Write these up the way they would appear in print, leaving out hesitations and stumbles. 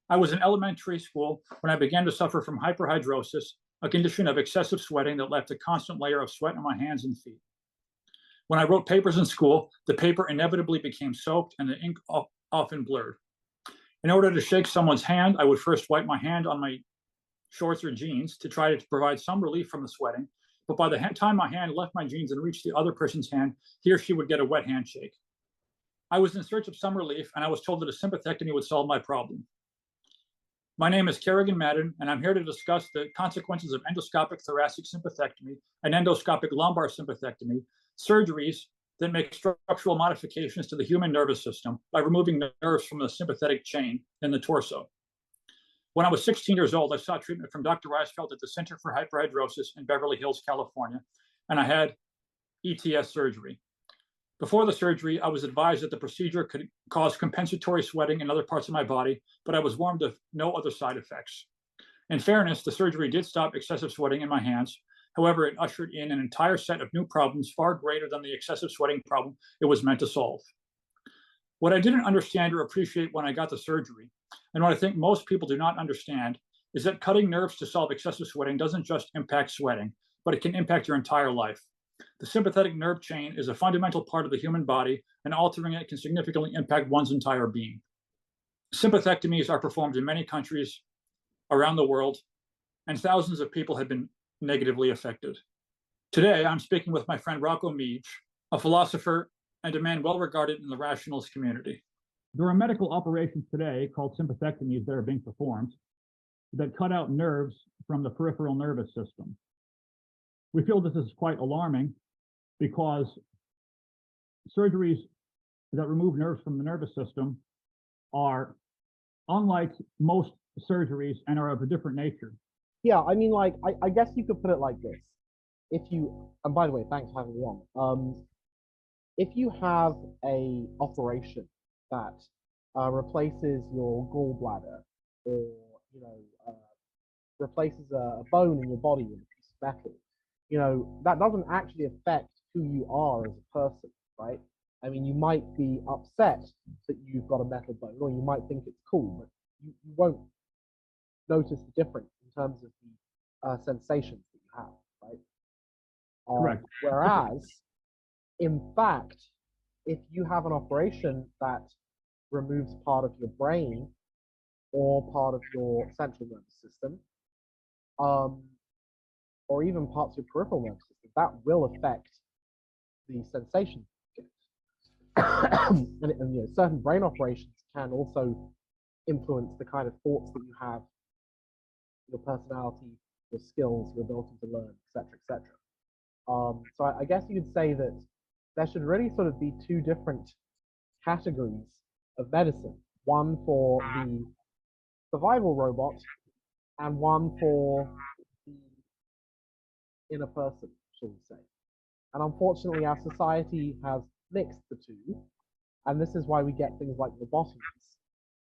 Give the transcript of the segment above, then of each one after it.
I was in elementary school when I began to suffer from hyperhidrosis, a condition of excessive sweating that left a constant layer of sweat on my hands and feet. When I wrote papers in school, the paper inevitably became soaked and the ink often blurred. In order to shake someone's hand, I would first wipe my hand on my shorts or jeans to try to provide some relief from the sweating. But by the time my hand left my jeans and reached the other person's hand, he or she would get a wet handshake. I was in search of some relief, and I was told that a sympathectomy would solve my problem. My name is Kerrigan Madden, and I'm here to discuss the consequences of endoscopic thoracic sympathectomy and endoscopic lumbar sympathectomy, surgeries that make structural modifications to the human nervous system by removing nerves from the sympathetic chain in the torso. When I was 16 years old, I sought treatment from Dr. Reisfeld at the Center for Hyperhidrosis in Beverly Hills, California, and I had ETS surgery. Before the surgery, I was advised that the procedure could cause compensatory sweating in other parts of my body, but I was warned of no other side effects. In fairness, the surgery did stop excessive sweating in my hands. However, it ushered in an entire set of new problems far greater than the excessive sweating problem it was meant to solve. What I didn't understand or appreciate when I got the surgery, and what I think most people do not understand, is that cutting nerves to solve excessive sweating doesn't just impact sweating, but it can impact your entire life. The sympathetic nerve chain is a fundamental part of the human body, and altering it can significantly impact one's entire being. Sympathectomies are performed in many countries around the world, and thousands of people have been negatively affected. Today, I'm speaking with my friend Roko, a philosopher and a man well regarded in the rationalist community. There are medical operations today called sympathectomies that are being performed that cut out nerves from the peripheral nervous system. We feel this is quite alarming because surgeries that remove nerves from the nervous system are unlike most surgeries and are of a different nature. Yeah, I mean, like, I guess you could put it like this. If you, and by the way, thanks for having me on. If you have a operation that replaces your gallbladder or, you know, replaces a bone in your body with a piece of metal, you know, that doesn't actually affect who you are as a person, right? I mean, you might be upset that you've got a metal bone, or you might think it's cool, but you won't notice the difference in terms of the sensations that you have, right? Correct. Whereas, in fact, if you have an operation that removes part of your brain or part of your central nervous system, or even parts of your peripheral nervous system, that will affect the sensation. And you know, certain brain operations can also influence the kind of thoughts that you have, your personality, your skills, your ability to learn, etc., etc. So I guess you could say that there should really sort of be two different categories of medicine: one for the survival robot and one for the inner person, shall we say. And unfortunately, our society has mixed the two, and this is why we get things like lobotomies,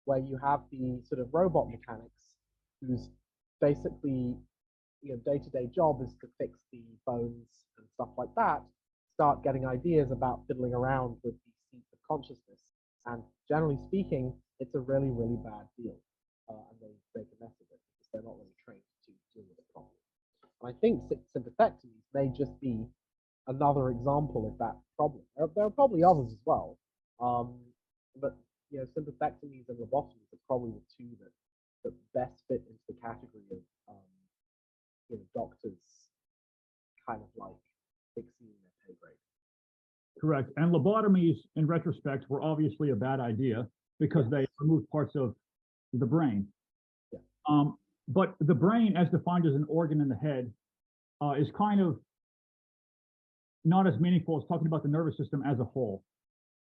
where you have the sort of robot mechanics whose basically, you know, day-to-day job is to fix the bones and stuff like that, start getting ideas about fiddling around with the seat of consciousness. And generally speaking, it's a really, really bad deal. And they make a mess of it because they're not really trained to deal with it properly. And I think sympathectomies may just be another example of that problem. There are probably others as well. But you know, sympathectomies and lobotomies are probably the two that best fit into the category of you know, doctors kind of like exceeding their pay grade. Correct. And lobotomies, in retrospect, were obviously a bad idea because they removed parts of the brain. Yeah. But the brain, as defined as an organ in the head, is kind of not as meaningful as talking about the nervous system as a whole.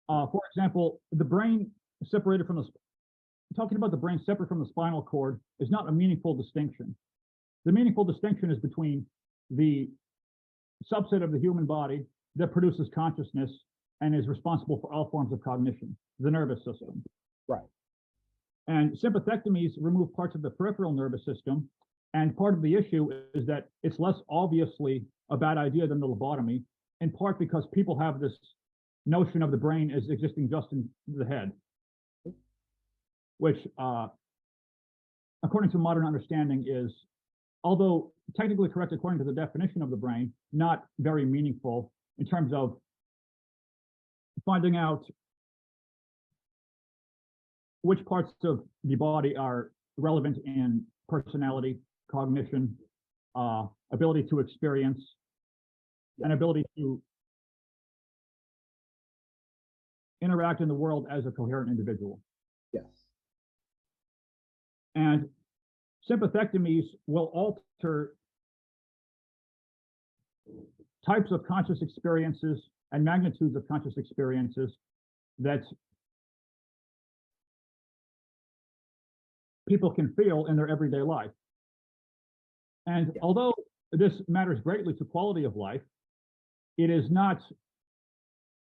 For example, the brain separated from the talking about the brain separate from the spinal cord is not a meaningful distinction. The meaningful distinction is between the subset of the human body that produces consciousness and is responsible for all forms of cognition, the nervous system. Right. And sympathectomies remove parts of the peripheral nervous system. And part of the issue is that it's less obviously a bad idea than the lobotomy, in part because people have this notion of the brain as existing just in the head, which according to modern understanding, is, although technically correct according to the definition of the brain, not very meaningful in terms of finding out which parts of the body are relevant in personality, cognition, ability to experience, and ability to interact in the world as a coherent individual. Yes. And sympathectomies will alter types of conscious experiences and magnitudes of conscious experiences that people can feel in their everyday life. And although this matters greatly to quality of life, it is not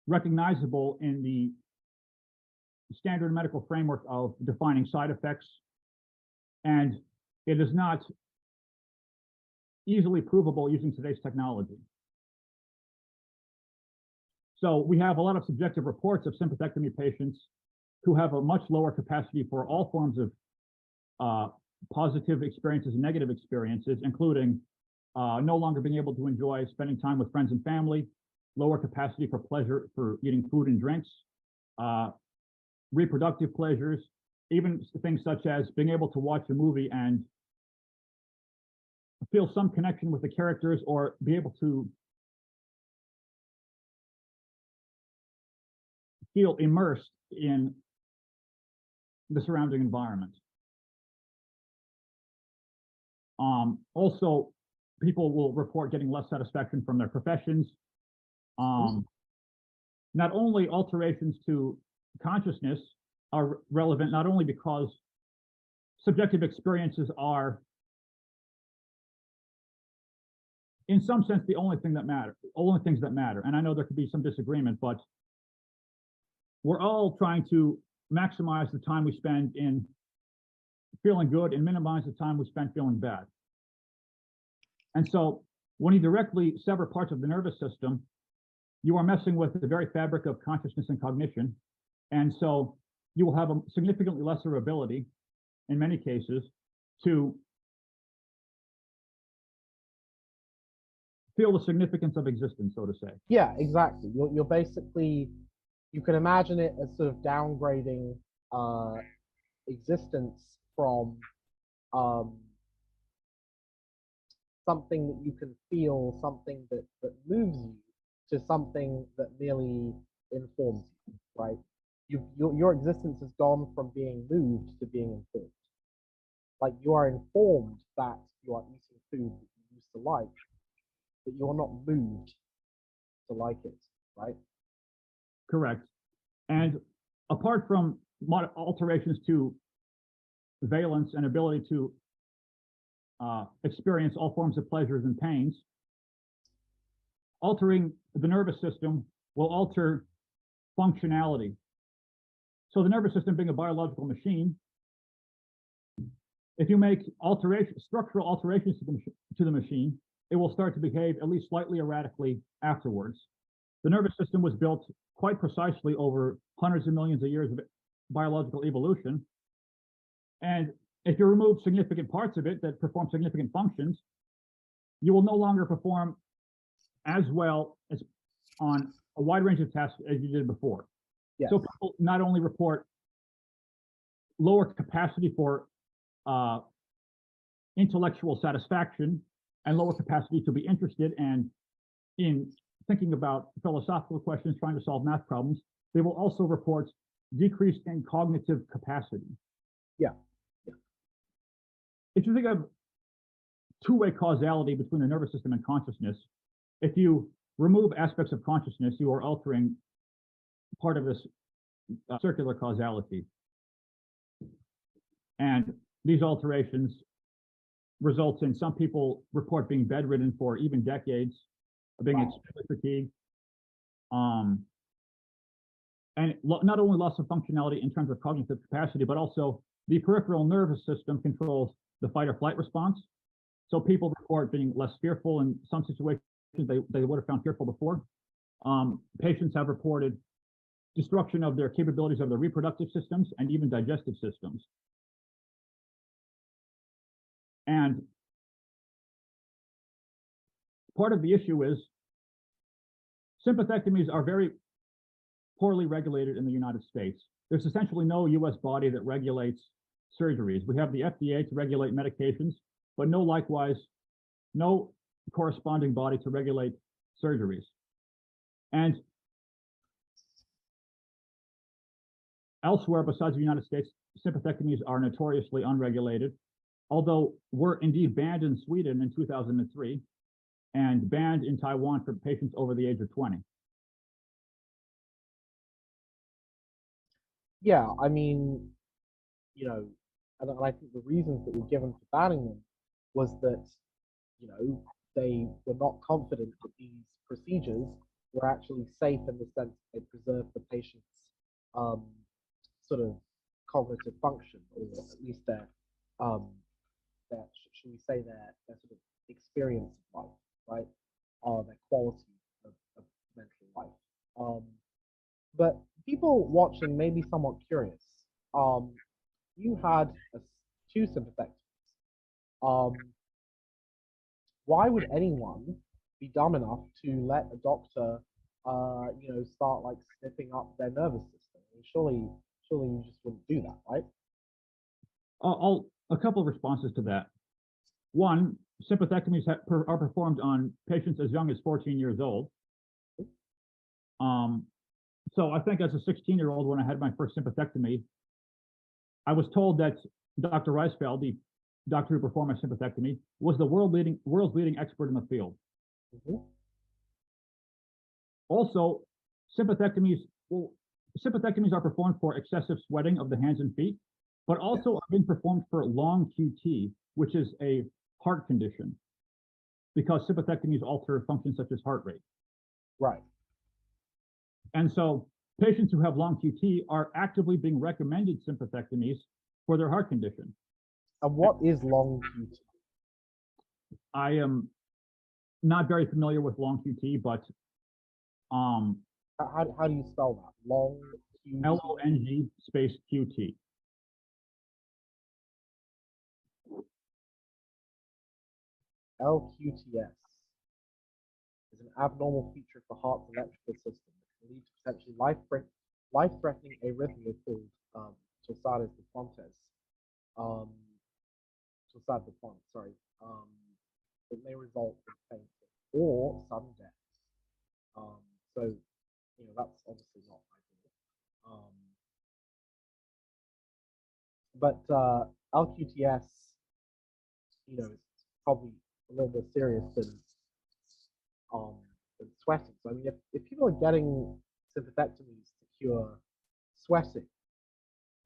recognizable in the standard medical framework of defining side effects, and it is not easily provable using today's technology. So we have a lot of subjective reports of sympathectomy patients who have a much lower capacity for all forms of positive experiences and negative experiences, including no longer being able to enjoy spending time with friends and family, lower capacity for pleasure for eating food and drinks, reproductive pleasures, even things such as being able to watch a movie and feel some connection with the characters or be able to feel immersed in the surrounding environment. Also, people will report getting less satisfaction from their professions. Not only alterations to consciousness are relevant, not only because subjective experiences are, in some sense, the only things that matter. And I know there could be some disagreement, but we're all trying to maximize the time we spend in feeling good and minimize the time we spend feeling bad. And so when you directly sever parts of the nervous system, you are messing with the very fabric of consciousness and cognition. And so you will have a significantly lesser ability, in many cases, to feel the significance of existence, so to say. Yeah, exactly. You're basically, you can imagine it as sort of downgrading existence from something that you can feel, something that moves you, to something that merely informs you, right? Your existence has gone from being moved to being informed. Like, you are informed that you are eating food that you used to like, but you're not moved to like it, right? Correct. And apart from alterations to valence and ability to experience all forms of pleasures and pains, altering the nervous system will alter functionality. So the nervous system being a biological machine, if you make structural alterations to the machine, it will start to behave at least slightly erratically afterwards. The nervous system was built quite precisely over hundreds of millions of years of biological evolution. And if you remove significant parts of it that perform significant functions, you will no longer perform as well as on a wide range of tasks as you did before. Yes. So people not only report lower capacity for intellectual satisfaction and lower capacity to be interested and in thinking about philosophical questions, trying to solve math problems, they will also report decrease in cognitive capacity. Yeah. If you think of two-way causality between the nervous system and consciousness, if you remove aspects of consciousness, you are altering part of this circular causality. And these alterations result in some people report being bedridden for even decades, being extremely fatigued, and not only loss of functionality in terms of cognitive capacity, but also the peripheral nervous system controls the fight or flight response. So people report being less fearful in some situations they would have found fearful before. Patients have reported destruction of their capabilities of their reproductive systems and even digestive systems. And part of the issue is sympathectomies are very poorly regulated in the United States. There's essentially no US body that regulates surgeries. We have the FDA to regulate medications, but no corresponding body to regulate surgeries. And elsewhere besides the United States, sympathectomies are notoriously unregulated, although were indeed banned in Sweden in 2003 and banned in Taiwan for patients over the age of 20. Yeah, I mean, you know, and I think the reasons that were given for banning them was that, you know, they were not confident that these procedures were actually safe in the sense that they preserved the patient's sort of cognitive function, or at least their should we say their sort of experience of life, right? Their quality of mental life. But people watching may be somewhat curious. You had two sympathectomies. Why would anyone be dumb enough to let a doctor, you know, start like snipping up their nervous system? I mean, surely you just wouldn't do that, right? A couple of responses to that. One, sympathectomies are performed on patients as young as 14 years old. So I think as a 16-year-old, when I had my first sympathectomy, I was told that Dr. Reisfeld, the doctor who performed my sympathectomy, was the world's leading expert in the field. Mm-hmm. Also, sympathectomies are performed for excessive sweating of the hands and feet, but also are being performed for long QT, which is a heart condition, because sympathectomies alter functions such as heart rate. Right. And so patients who have long QT are actively being recommended sympathectomies for their heart condition. And what is long QT? I am not very familiar with long QT, but how do you spell that? Long QT? LONG space QT. LQTS is an abnormal feature of the heart's electrical system that can lead to potentially life-threatening arrhythmia called torsades de Fontes. Torsades de Fontes, sorry. It may result in fainting or sudden death. So, you know, that's obviously not ideal. But LQTS, you know, is probably a little more serious than sweating. So I mean, if people are getting sympathectomies to cure sweating,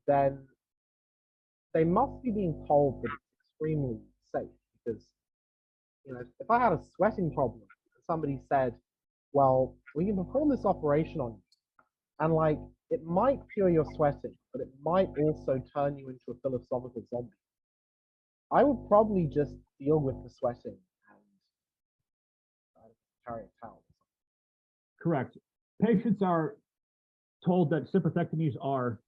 then they must be being told that it's extremely safe. Because, you know, if I had a sweating problem and somebody said, well, we can perform this operation on you, and like it might cure your sweating, but it might also turn you into a philosophical zombie, I would probably just deal with the sweating and carry a towel. Correct. Patients are told that sympathectomies are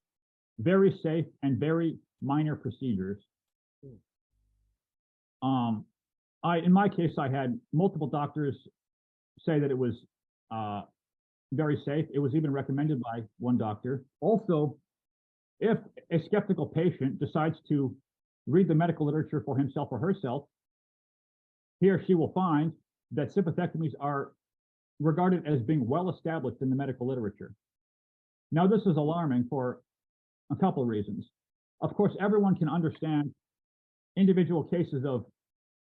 very safe and very minor procedures. In my case, I had multiple doctors say that it was very safe. It was even recommended by one doctor. Also, if a skeptical patient decides to read the medical literature for himself or herself, he or she will find that sympathectomies are regarded as being well established in the medical literature. Now, this is alarming for a couple of reasons. Of course, everyone can understand individual cases of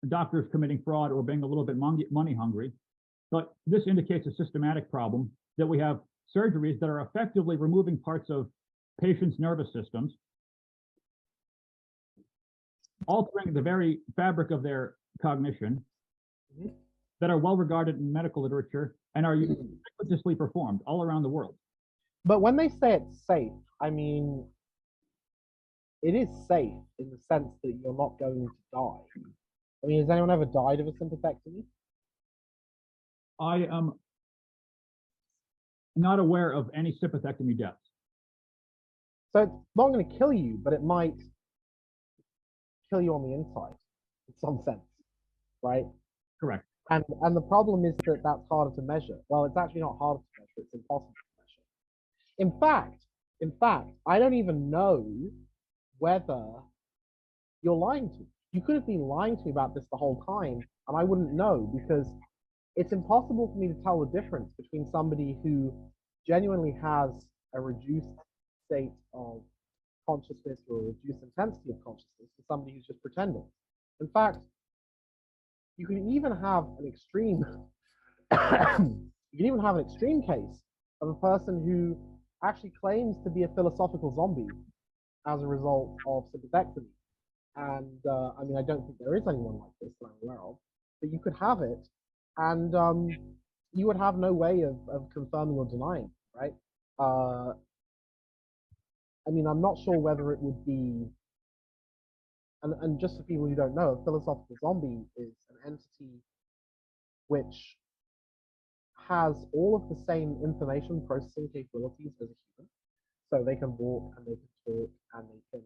doctors committing fraud or being a little bit money hungry, but this indicates a systematic problem that we have surgeries that are effectively removing parts of patients' nervous systems, altering the very fabric of their cognition, that are well regarded in medical literature and are ubiquitously performed all around the world. But when they say it's safe, I mean, it is safe in the sense that you're not going to die. I mean, has anyone ever died of a sympathectomy? I am not aware of any sympathectomy deaths. So it's not going to kill you, but it might kill you on the inside. in some sense, right? Correct. And the problem is that that's harder to measure. Well, it's actually not harder to measure, it's impossible to measure. In fact, I don't even know whether you're lying to me. You could have been lying to me about this the whole time, and I wouldn't know because it's impossible for me to tell the difference between somebody who genuinely has a reduced state of consciousness or a reduced intensity of consciousness and somebody who's just pretending. In fact, you can even have an extreme you can even have an extreme case of a person who actually claims to be a philosophical zombie as a result of sympathectomy. And I mean, I don't think there is anyone like this that I'm aware of, but you could have it, and you would have no way of confirming or denying, right? I mean, I'm not sure whether it would be, and just for people who don't know, a philosophical zombie is an entity which has all of the same information processing capabilities as a human. So they can walk and they can talk and they can,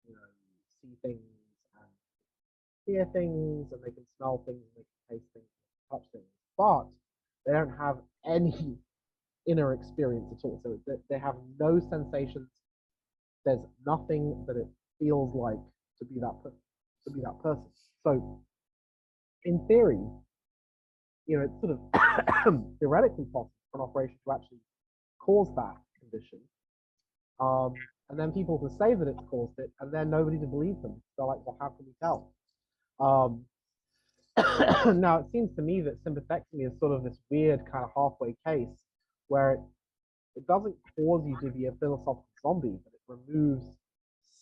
you know, see things and hear things and they can smell things and they can taste things and touch things. But they don't have any inner experience at all. So they have no sensations. There's nothing that it feels like to be that person. So in theory, you know, it's sort of theoretically possible for an operation to actually cause that condition. And then people to say that it's caused it, and then nobody to believe them. They're like, well, how can we tell? Now, it seems to me that sympathectomy is sort of this weird kind of halfway case where it doesn't cause you to be a philosophical zombie, but it removes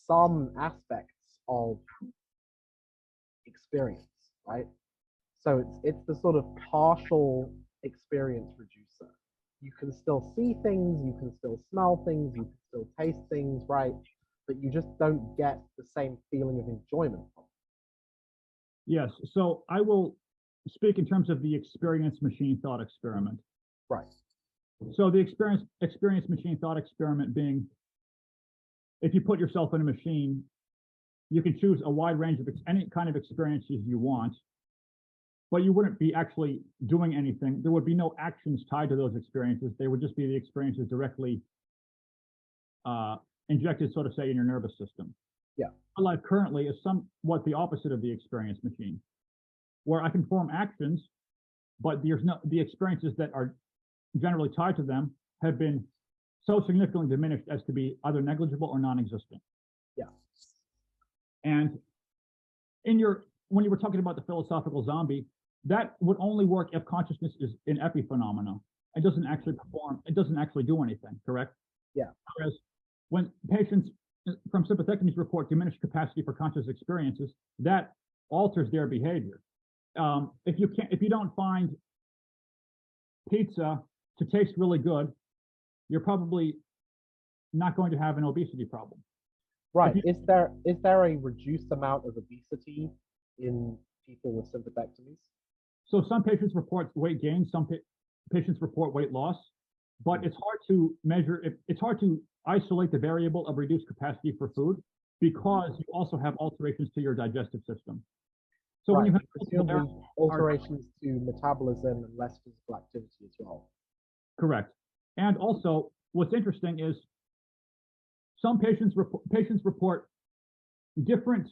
some aspects of experience, right? So it's the sort of partial experience reducer. You can still see things, you can still smell things, you can still taste things, right? But you just don't get the same feeling of enjoyment from it. Yes. So I will speak in terms of the experience machine thought experiment. Right. So the experience machine thought experiment being, if you put yourself in a machine, you can choose a wide range of any kind of experiences you want, but you wouldn't be actually doing anything. There would be no actions tied to those experiences. They would just be the experiences directly injected, so to say, in your nervous system. Yeah. My life currently is somewhat the opposite of the experience machine, where I can perform actions, but the experiences that are generally tied to them have been so significantly diminished as to be either negligible or non-existent. Yeah. And when you were talking about the philosophical zombie, that would only work if consciousness is an epiphenomena. It doesn't actually do anything, correct? Yeah. Whereas when patients from sympathectomies report diminished capacity for conscious experiences, that alters their behavior. If you don't find pizza to taste really good, you're probably not going to have an obesity problem. Right. Is there a reduced amount of obesity in people with sympathectomies? So some patients report weight gain, some patients report weight loss, but it's hard to measure. It's hard to isolate the variable of reduced capacity for food because you also have alterations to your digestive system. So right. when you have presumably alterations to metabolism and less physical activity as well. Correct. And also, what's interesting is some patients report different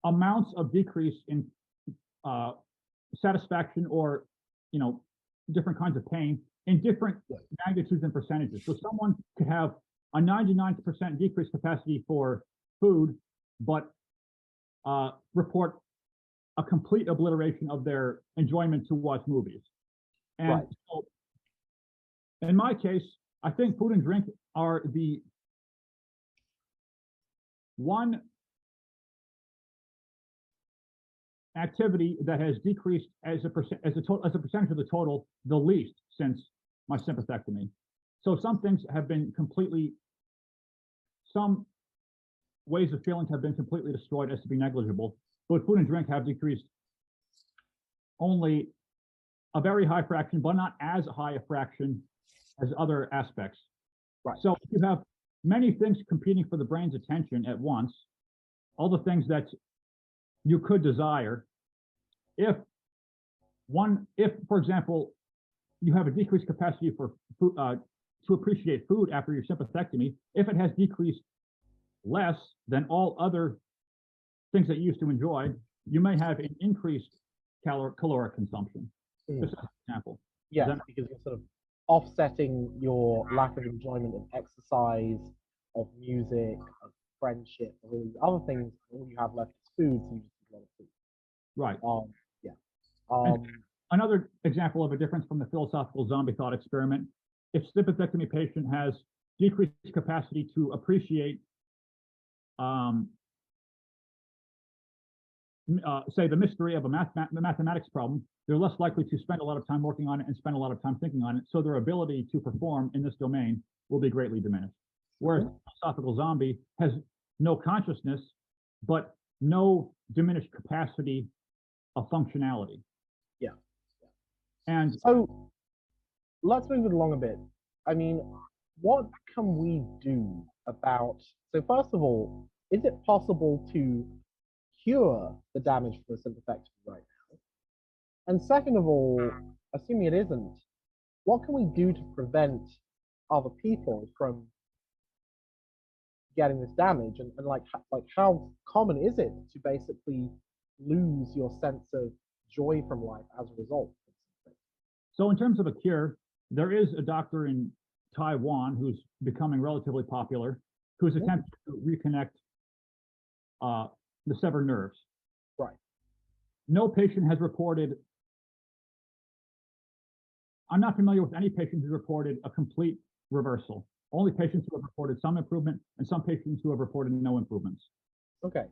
amounts of decrease in satisfaction or, different kinds of pain in different magnitudes and percentages. So someone could have a 99% decreased capacity for food, but report a complete obliteration of their enjoyment to watch movies. And so in my case, I think food and drink are the one activity that has decreased as a percentage of the total the least since my sympathectomy. So some things have been some ways of feelings have been completely destroyed as to be negligible, but food and drink have decreased only a very high fraction, but not as high a fraction as other aspects. Right. So if you have many things competing for the brain's attention at once, all the things that you could desire. If, for example, you have a decreased capacity for food, to appreciate food after your sympathectomy, if it has decreased less than all other things that you used to enjoy, you may have an increased caloric consumption. Just as an example. Yes, because you're sort of offsetting your lack of enjoyment of exercise, of music, of friendship, of all these other things. All you have left is food, so you just eat a lot of food. Right. Yeah. Another example of a difference from the philosophical zombie thought experiment: if sympathectomy patient has decreased capacity to appreciate, say, the mystery of a mathematics problem, they're less likely to spend a lot of time working on it and spend a lot of time thinking on it. So their ability to perform in this domain will be greatly diminished. Whereas the philosophical zombie has no consciousness, but no diminished capacity of functionality. Yeah. And so let's move it along a bit. I mean, what can we do about, so first of all, is it possible to cure the damage from a sympathectomy right now? And second of all, assuming it isn't, what can we do to prevent other people from getting this damage? And like how common is it to basically lose your sense of joy from life as a result? So in terms of a cure, there is a doctor in Taiwan who's becoming relatively popular, who's attempting to reconnect the severed nerves. Right. No patient has reported, I'm not familiar with any patient who's reported a complete reversal. Only patients who have reported some improvement and some patients who have reported no improvements. Okay.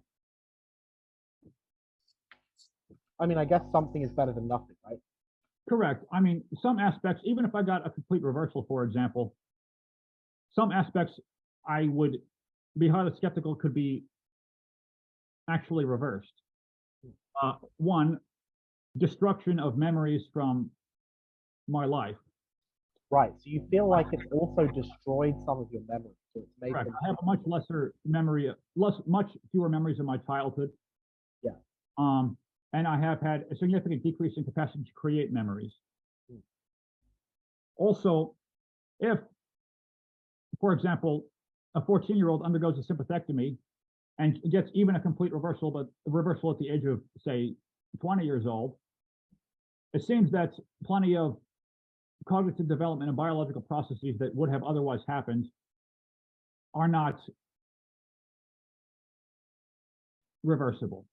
I mean, I guess something is better than nothing, right? Correct. I mean, some aspects, even if I got a complete reversal, for example, some aspects I would be highly skeptical could be actually reversed. One, destruction of memories from my life. Right. So you feel like it's also destroyed some of your memories. So it's made Correct. I have a much lesser memory, much fewer memories of my childhood. Yeah. And I have had a significant decrease in capacity to create memories. Also, if, for example, a 14-year-old undergoes a sympathectomy and gets even a complete reversal, but a reversal at the age of, say, 20 years old, it seems that plenty of cognitive development and biological processes that would have otherwise happened are not reversible.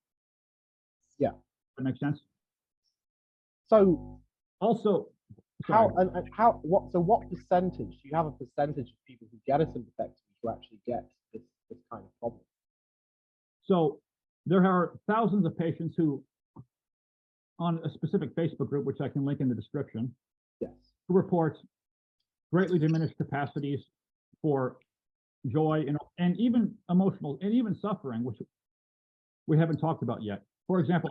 Yeah. That makes sense? So also, what percentage, do you have a percentage of people who get a sympathectomy who actually get this kind of problem? So there are thousands of patients who, on a specific Facebook group, which I can link in the description, yes, who report greatly diminished capacities for joy and even emotional and even suffering, which we haven't talked about yet. For example,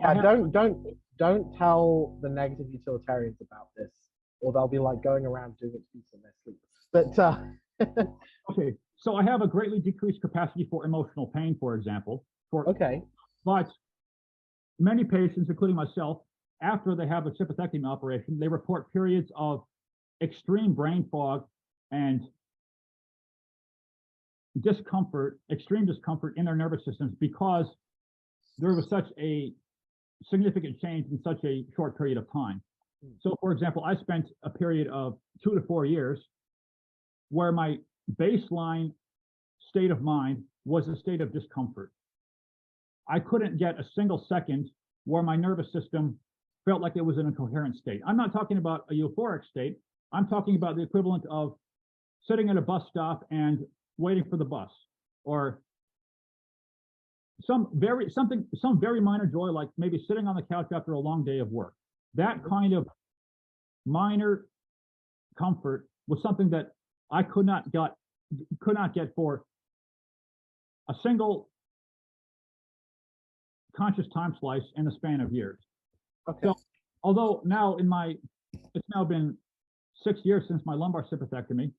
don't tell the negative utilitarians about this, or they'll be like going around doing it to people in their sleep. But okay, so I have a greatly decreased capacity for emotional pain, for example. But many patients, including myself, after they have a sympathectomy operation, they report periods of extreme brain fog and discomfort, extreme discomfort in their nervous systems because there was such a significant change in such a short period of time. So, for example, I spent a period of 2 to 4 years where my baseline state of mind was a state of discomfort. I couldn't get a single second where my nervous system felt like it was in a coherent state. I'm not talking about a euphoric state. I'm talking about the equivalent of sitting at a bus stop and waiting for the bus, or some very minor joy, like maybe sitting on the couch after a long day of work. That kind of minor comfort was something that I could not get for a single conscious time slice in the span of years. Okay. So, although now it's now been 6 years since my lumbar sympathectomy,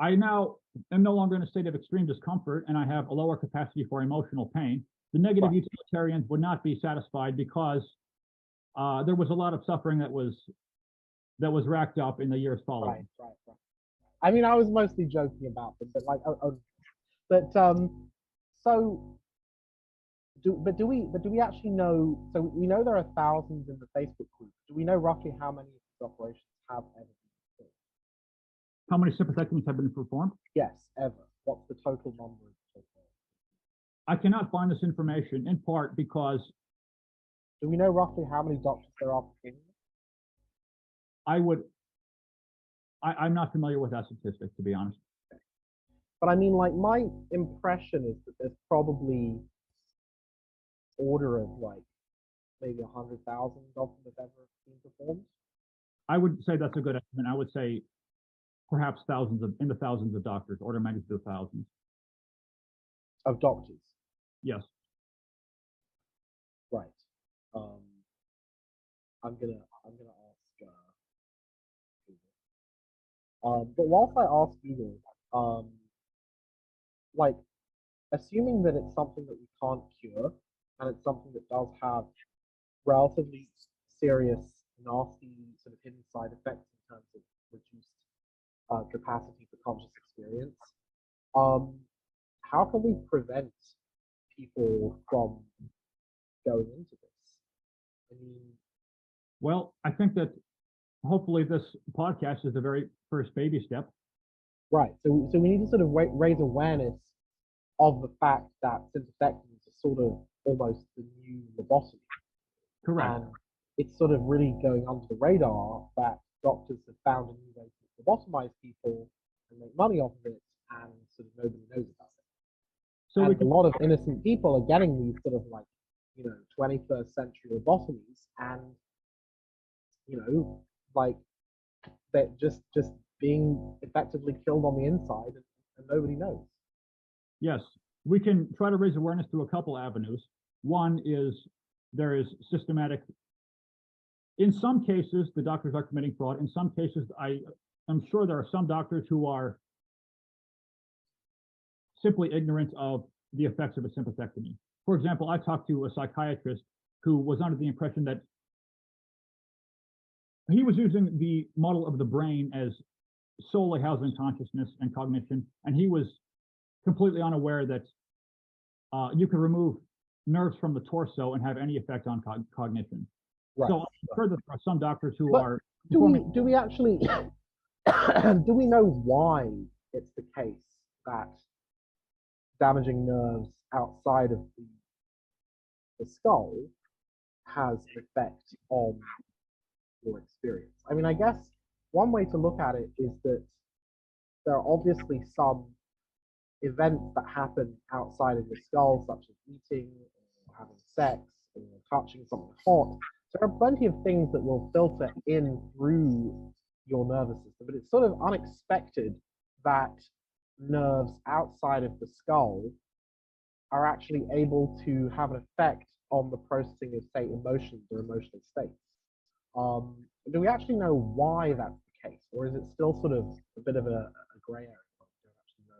I now am no longer in a state of extreme discomfort, and I have a lower capacity for emotional pain. The negative Right. utilitarians would not be satisfied because there was a lot of suffering that was racked up in the years following. Right. I mean, I was mostly joking about them, but like, but so do we actually know? So we know there are thousands in the Facebook group. Do we know roughly how many of these operations have ever been performed? How many sympathectomies have been performed? Yes, ever. What's the total number so far? I cannot find this information in part because Do we know roughly how many doctors there are performing? I'm not familiar with that statistic, to be honest. But I mean, like, my impression is that there's probably order of like maybe 100,000 of them have ever been performed. I would say that's a good estimate. I would say perhaps in the thousands of doctors, order of magnitude of thousands. Of doctors. Yes. Right. Um, I'm gonna ask Google. But whilst I ask Google, like, assuming that it's something that we can't cure and it's something that does have relatively serious, nasty sort of hidden side effects in terms of reduced capacity for conscious experience, how can we prevent people from going into this? I mean, Well, I think that hopefully this podcast is the very first baby step. right. So we need to sort of raise awareness of the fact that sympathectomies are sort of almost the new lobotomy. Correct. And it's sort of really going under the radar that doctors have found a new way to lobotomize people and make money off of it, and sort of nobody knows about it. So and a lot of innocent people are getting these sort of like, 21st century lobotomies, and like they're just being effectively killed on the inside, and nobody knows. Yes, we can try to raise awareness through a couple avenues. One is there is systematic. In some cases, the doctors are committing fraud. In some cases, I'm sure there are some doctors who are simply ignorant of the effects of a sympathectomy. For example, I talked to a psychiatrist who was under the impression that he was using the model of the brain as solely housing consciousness and cognition, and he was completely unaware that you could remove nerves from the torso and have any effect on cognition. Right. So I'm sure that there are some doctors who are. Do we actually do we know why it's the case that damaging nerves outside of the skull has an effect on your experience? I mean, I guess one way to look at it is that there are obviously some events that happen outside of your skull, such as eating, or having sex, or touching something hot. There are plenty of things that will filter in through your nervous system, but it's sort of unexpected that nerves outside of the skull are actually able to have an effect on the processing of, say, emotions or emotional states. Do we actually know why that's the case, or is it still sort of a bit of a gray area?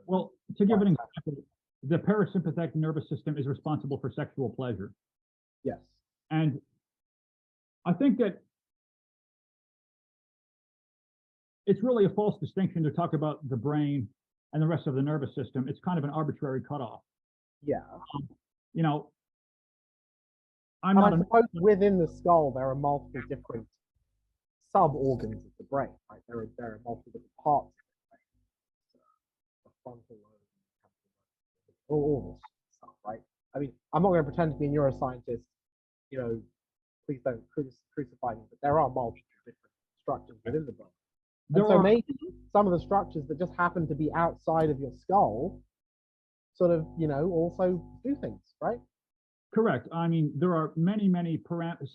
Well, to give an example, the parasympathetic nervous system is responsible for sexual pleasure. Yes. And I think that it's really a false distinction to talk about the brain and the rest of the nervous system. It's kind of an arbitrary cutoff. Yeah. I suppose within the skull there are multiple different sub-organs of the brain, right? There are multiple different parts of the brain. The frontal lobe, all this stuff, right? I mean, I'm not going to pretend to be a neuroscientist, please don't crucify me, but there are multiple different structures within the brain. And so maybe some of the structures that just happen to be outside of your skull sort of, also do things, right? Correct. I mean, there are many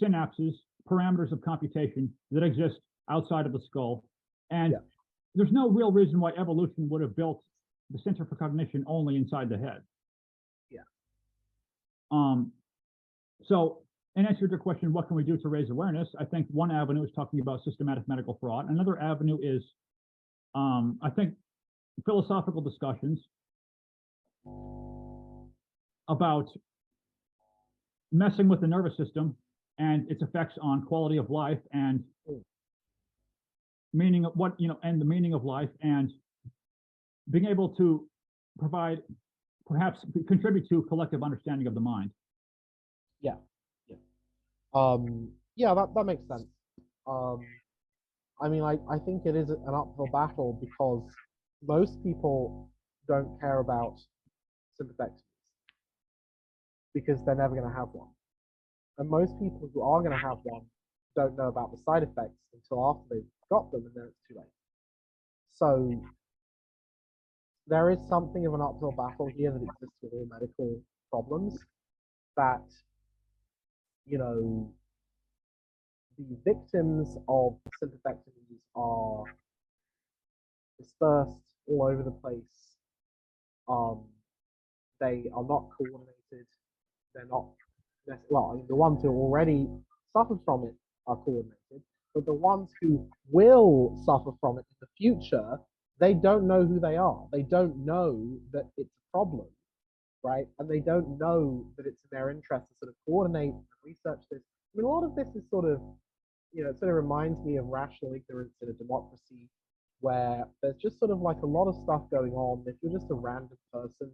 synapses, parameters of computation that exist outside of the skull. And there's no real reason why evolution would have built the center for cognition only inside the head. Yeah. So in answer to your question, what can we do to raise awareness? I think one avenue is talking about systematic medical fraud. Another avenue is, I think philosophical discussions about messing with the nervous system and its effects on quality of life and meaning of what, and the meaning of life, and being able to provide, perhaps contribute to collective understanding of the mind. Yeah, yeah, yeah. That makes sense. I mean, I think it is an uphill battle because most people don't care about sympathectomies because they're never going to have one. And most people who are going to have one don't know about the side effects until after they've got them, and then it's too late. So there is something of an uphill battle here that exists with all medical problems, that, the victims of sympathectomies are dispersed all over the place. They are not coordinated. They're not, well, I mean, the ones who already suffered from it are coordinated, but the ones who will suffer from it in the future, they don't know who they are. They don't know that it's a problem, right? And they don't know that it's in their interest to sort of coordinate and research this. I mean, a lot of this is sort of, it sort of reminds me of rational ignorance in a democracy, where there's just sort of like a lot of stuff going on. If you're just a random person,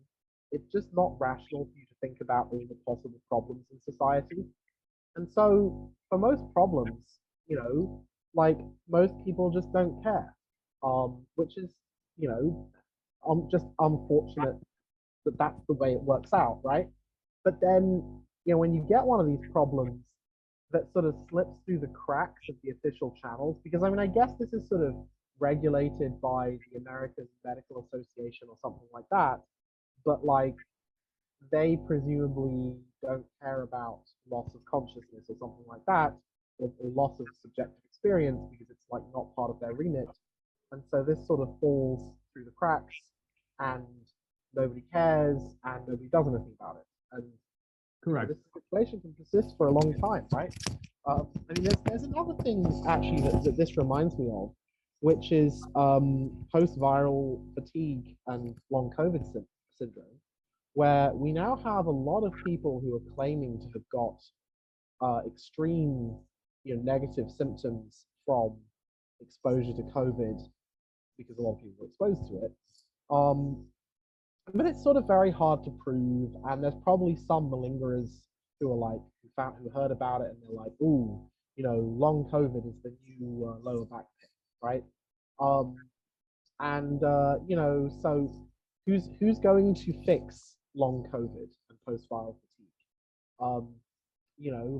it's just not rational for you to think about all the possible problems in society. And so for most problems, like, most people just don't care, which is, just unfortunate that that's the way it works out, right? But then, when you get one of these problems that sort of slips through the cracks of the official channels, because I mean, I guess this is sort of regulated by the American Medical Association or something like that, but like, they presumably don't care about loss of consciousness or something like that, or loss of subjective experience, because it's like not part of their remit. And so this sort of falls through the cracks, and nobody cares, and nobody does anything about it. And Correct. this situation can persist for a long time, right? I mean, there's another thing actually that this reminds me of, which is post-viral fatigue and long COVID syndrome, where we now have a lot of people who are claiming to have got extreme, negative symptoms from exposure to COVID, because a lot of people were exposed to it. But it's sort of very hard to prove, and there's probably some malingerers who are like, who heard about it, and they're like, "Ooh, long COVID is the new lower back pain," right? So who's going to fix long COVID and post-viral fatigue?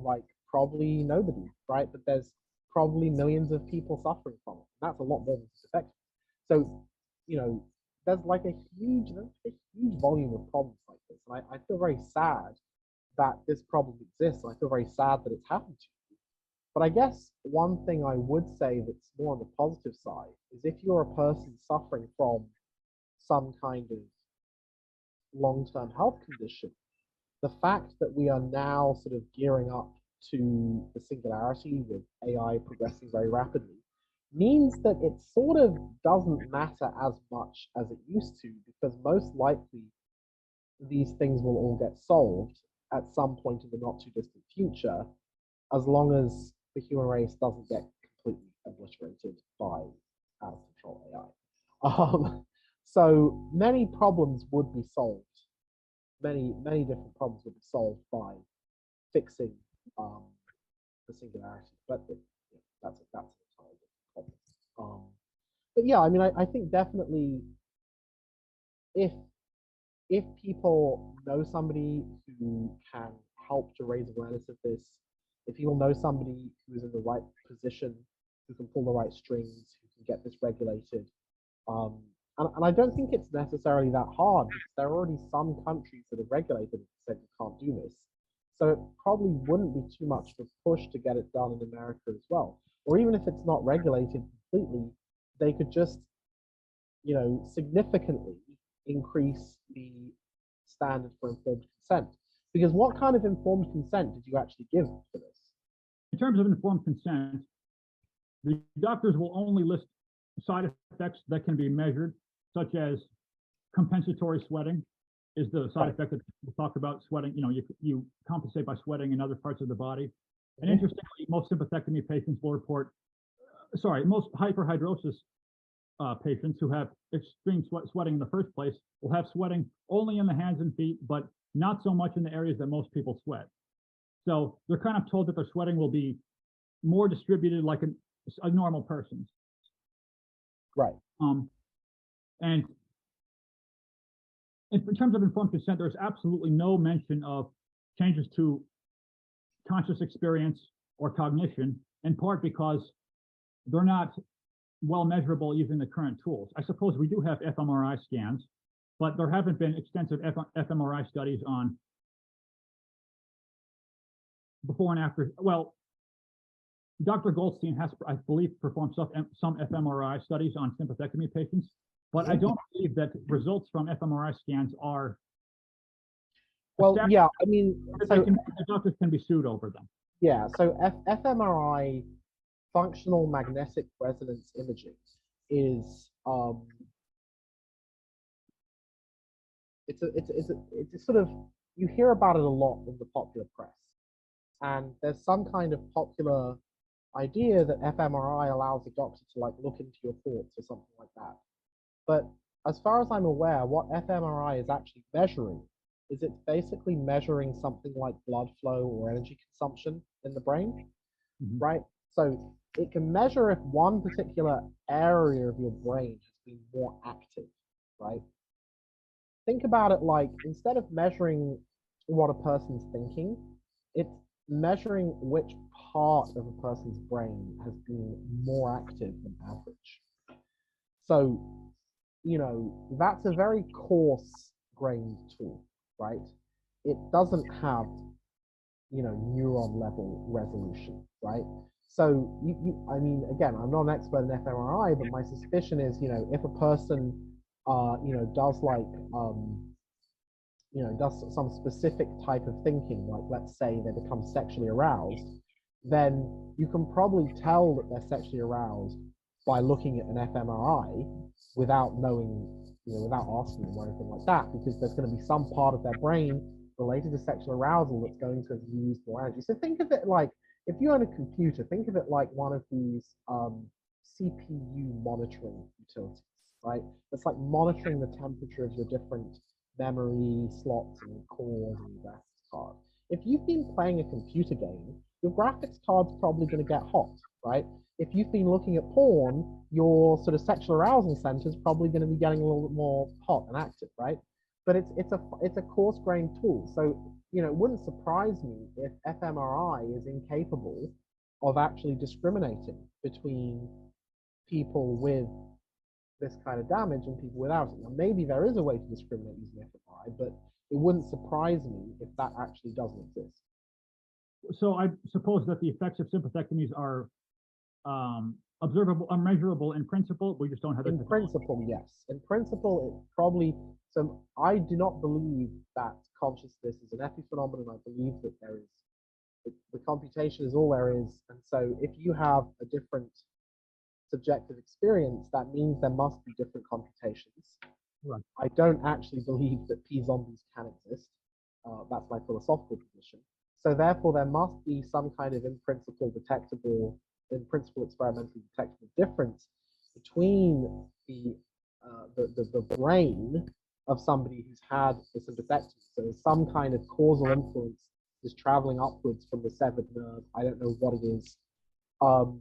Like, probably nobody, right? But there's probably millions of people suffering from it. That's a lot more than affected. So, there's like a huge volume of problems like this. And I feel very sad that this problem exists. And I feel very sad that it's happened to you. But I guess one thing I would say that's more on the positive side is, if you're a person suffering from some kind of long-term health condition, the fact that we are now sort of gearing up to the singularity with AI progressing very rapidly means that it sort of doesn't matter as much as it used to, because most likely these things will all get solved at some point in the not too distant future, as long as the human race doesn't get completely obliterated by out of control AI. So many problems would be solved. Many different problems would be solved by fixing the singularity. But that's an entirely different problem. But yeah, I mean, I think definitely, if people know somebody who can help to raise awareness of this, if people know somebody who is in the right position, who can pull the right strings, who can get this regulated, and I don't think it's necessarily that hard, because there are already some countries that have regulated it and said you can't do this. So it probably wouldn't be too much of a push to get it done in America as well. Or even if it's not regulated completely, they could just, significantly increase the standard for informed consent. Because what kind of informed consent did you actually give for this? In terms of informed consent, the doctors will only list side effects that can be measured such as compensatory sweating is the side Right. effect that we talk about. Sweating, you compensate by sweating in other parts of the body. And Mhm. interestingly, most sympathectomy patients will report, most hyperhidrosis patients who have extreme sweating in the first place will have sweating only in the hands and feet, but not so much in the areas that most people sweat. So they're kind of told that their sweating will be more distributed like a normal person's. Right. And in terms of informed consent, there's absolutely no mention of changes to conscious experience or cognition, in part because they're not well measurable using the current tools. I suppose we do have fMRI scans, but there haven't been extensive fMRI studies on before and after. Well, Dr. Goldstein has, I believe, performed some fMRI studies on sympathectomy patients, but I don't believe that results from fMRI scans are Well, yeah, I mean, so the doctors can be sued over them. yeah, so fMRI, functional magnetic resonance imaging, is it's a sort of, you hear about it a lot in the popular press, and there's some kind of popular idea that fMRI allows a doctor to like look into your thoughts or something like that. But as far as I'm aware, what fMRI is actually measuring is it's basically measuring something like blood flow or energy consumption in the brain, right? So it can measure if one particular area of your brain has been more active, right? Think about it like, instead of measuring what a person's thinking, it's measuring which part of a person's brain has been more active than average. So, that's a very coarse grained tool, right? It doesn't have, neuron level resolution, right? So I mean, again, I'm not an expert in fMRI, but my suspicion is, if a person, does like, does some specific type of thinking, like let's say they become sexually aroused, then you can probably tell that they're sexually aroused by looking at an fMRI without knowing, without asking them or anything like that, because there's going to be some part of their brain related to sexual arousal that's going to use more energy. So think of it like, if you own a computer, think of it like one of these CPU monitoring utilities, right? It's like monitoring the temperature of your different memory slots and cores and graphics card. If you've been playing a computer game, your graphics card's probably going to get hot, right? If you've been looking at porn, your sort of sexual arousal center is probably going to be getting a little bit more hot and active, right? But it's a coarse-grained tool, so it wouldn't surprise me if fMRI is incapable of actually discriminating between people with this kind of damage and people without it. Now, maybe there is a way to discriminate using fMRI, but it wouldn't surprise me if that actually doesn't exist. So I suppose that the effects of sympathectomies are observable, unmeasurable in principle. We just don't have. In principle, yes. In principle, it probably. So I do not believe that consciousness is an epiphenomenon. I believe that there is the computation is all there is, and so if you have a different subjective experience, that means there must be different computations. Right. I don't actually believe that p-zombies can exist. That's my philosophical position. So therefore, there must be some kind of in principle experimentally detectable difference between the brain of somebody who's had a sympathectomy. So some kind of causal influence is traveling upwards from the severed nerve. I don't know what it is. So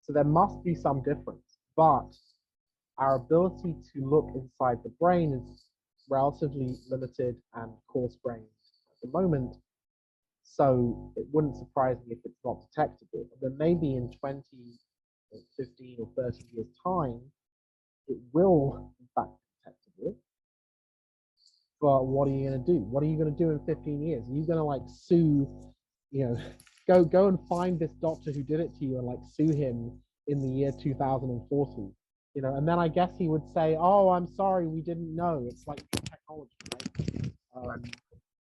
there must be some difference, but our ability to look inside the brain is relatively limited and coarse-grained at the moment. So it wouldn't surprise me if it's not detectable. But then maybe in 20 or 15 or 30 years' time, it will, in fact, be detectable. But what are you going to do? What are you going to do in 15 years? Are you going to like sue, go and find this doctor who did it to you and like sue him in the year 2040? And then I guess he would say, "Oh, I'm sorry, we didn't know." It's like technology, right?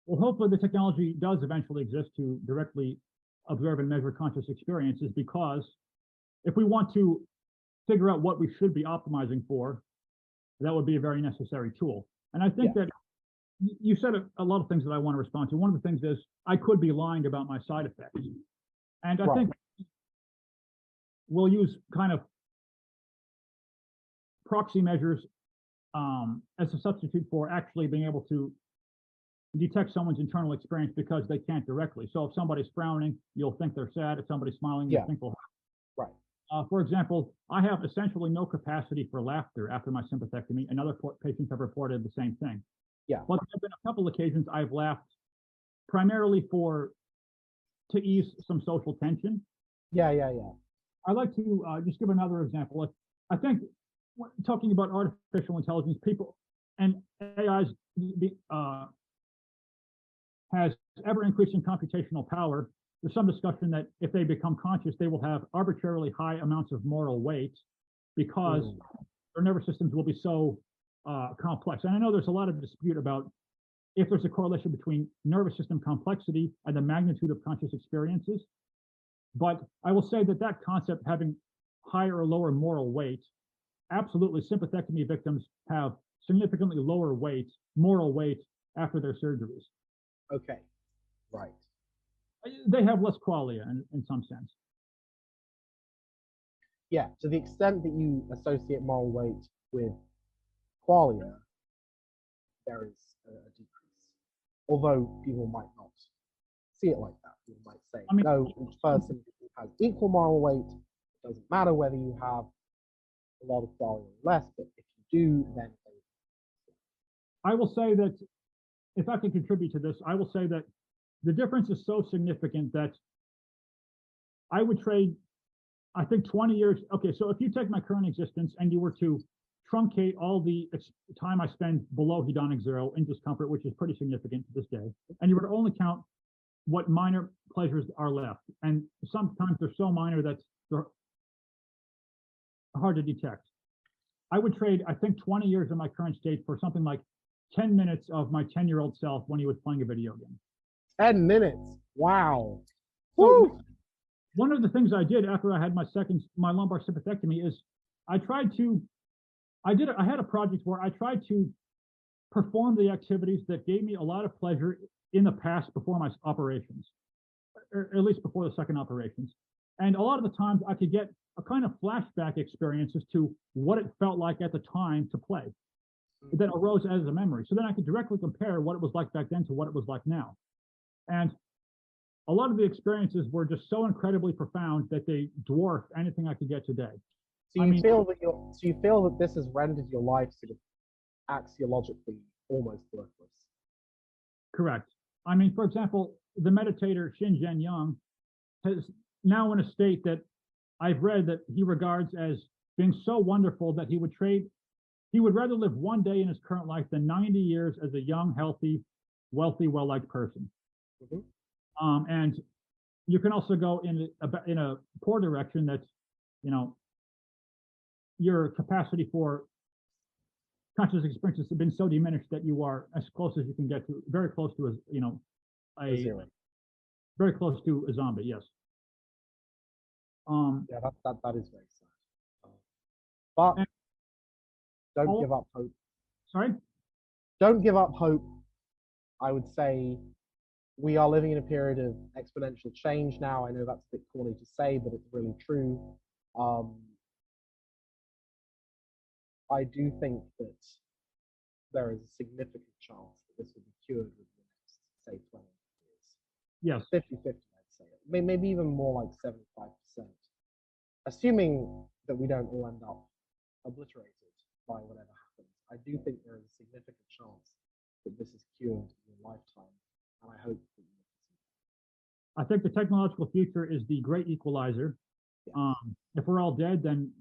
Well, hopefully the technology does eventually exist to directly observe and measure conscious experiences, because if we want to figure out what we should be optimizing for, that would be a very necessary tool. And I think Yeah. that you said a lot of things that I want to respond to. One of the things is I could be lying about my side effects. And I Right. think we'll use kind of proxy measures as a substitute for actually being able to detect someone's internal experience because they can't directly. So if somebody's frowning, you'll think they're sad. If somebody's smiling, you'll Yeah. think they're Right. For example, I have essentially no capacity for laughter after my sympathectomy, and other patients have reported the same thing. Yeah. But there have been a couple occasions I've laughed primarily to ease some social tension. Yeah. I'd like to just give another example. I think talking about artificial intelligence, people and AI's has ever increasing computational power. There's some discussion that if they become conscious, they will have arbitrarily high amounts of moral weight because their nervous systems will be so complex. And I know there's a lot of dispute about if there's a correlation between nervous system complexity and the magnitude of conscious experiences. But I will say that that concept having higher or lower moral weight, absolutely, sympathectomy victims have significantly lower weight, moral weight after their surgeries. Okay. Right. They have less qualia in some sense. Yeah. To the extent that you associate moral weight with qualia, there is a decrease. Although people might not see it like that. People might say, no, each person has equal moral weight. It doesn't matter whether you have a lot of qualia or less, but if you do, then I will say that if I can contribute to this, I will say that the difference is so significant that I would trade, I think 20 years. Okay, so if you take my current existence and you were to truncate all the time I spend below hedonic zero in discomfort, which is pretty significant to this day, and you were to only count what minor pleasures are left, and sometimes they're so minor that they're hard to detect. I would trade, I think, 20 years of my current state for something like 10 minutes of my 10-year-old self when he was playing a video game. 10 minutes. Wow. So Woo! one of the things I did after I had my lumbar sympathectomy is I had a project where I tried to perform the activities that gave me a lot of pleasure in the past before my operations, or at least before the second operations. And a lot of the times I could get a kind of flashback experience as to what it felt like at the time to play that arose as a memory. So then I could directly compare what it was like back then to what it was like now. And a lot of the experiences were just so incredibly profound that they dwarf anything I could get today. So you feel that this has rendered your life sort of axiologically almost worthless. Correct. I mean, for example, the meditator Shinzen Young is now in a state that I've read that he regards as being so wonderful that he would rather live one day in his current life than 90 years as a young, healthy, wealthy, well-liked person. And you can also go in a poor direction that, your capacity for conscious experiences have been so diminished that you are as close as you can get to, very close to very close to a zombie. Yes. Yeah, that is very sad. But don't give up hope. Sorry? Don't give up hope. I would say we are living in a period of exponential change now. I know that's a bit corny to say, but it's really true. I do think that there is a significant chance that this will be cured within the next, say, 20 years. Yes. 50-50, I'd say. Maybe even more like 75%. Assuming that we don't all end up obliterated by whatever happens, I do think there is a significant chance that this is cured in your lifetime, and I hope that you will see that. I think the technological future is the great equalizer. Yes. If we're all dead, then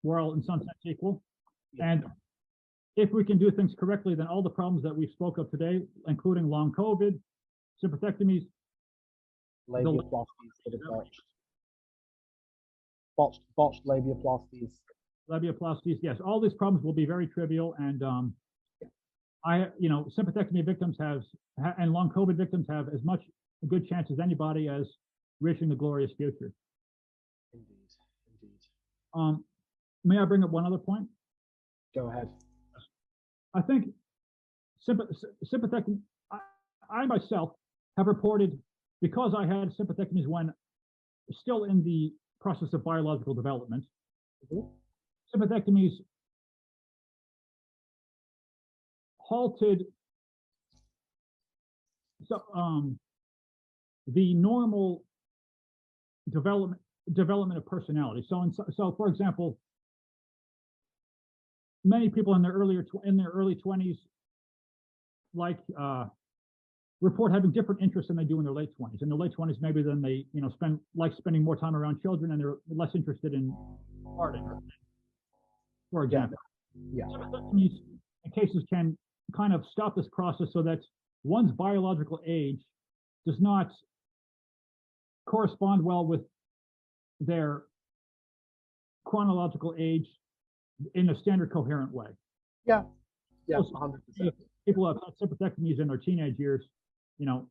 we're all in some sense equal. Yeah. And if we can do things correctly, then all the problems that we spoke of today, including long COVID, sympathectomies, labiaplasties that are botched labiaplasties. Labiaplasties, yes, all these problems will be very trivial. And sympathectomy victims and long COVID victims have as much a good chance as anybody as reaching the glorious future. Indeed. May I bring up one other point? Go ahead. I think sympathectomy, I myself have reported, because I had sympathectomies when still in the process of biological development, Mhm. sympathectomies halted so, the normal development of personality. So for example, many people in their early 20s, like report having different interests than they do in their late 20s. In their late 20s, maybe then they spending more time around children, and they're less interested in parting, for Yeah. example. Yeah. Sympathectomies in cases can kind of stop this process so that one's biological age does not correspond well with their chronological age in a standard coherent way. Yeah. Yeah. So 100%. people who have had sympathectomies in their teenage years, you know,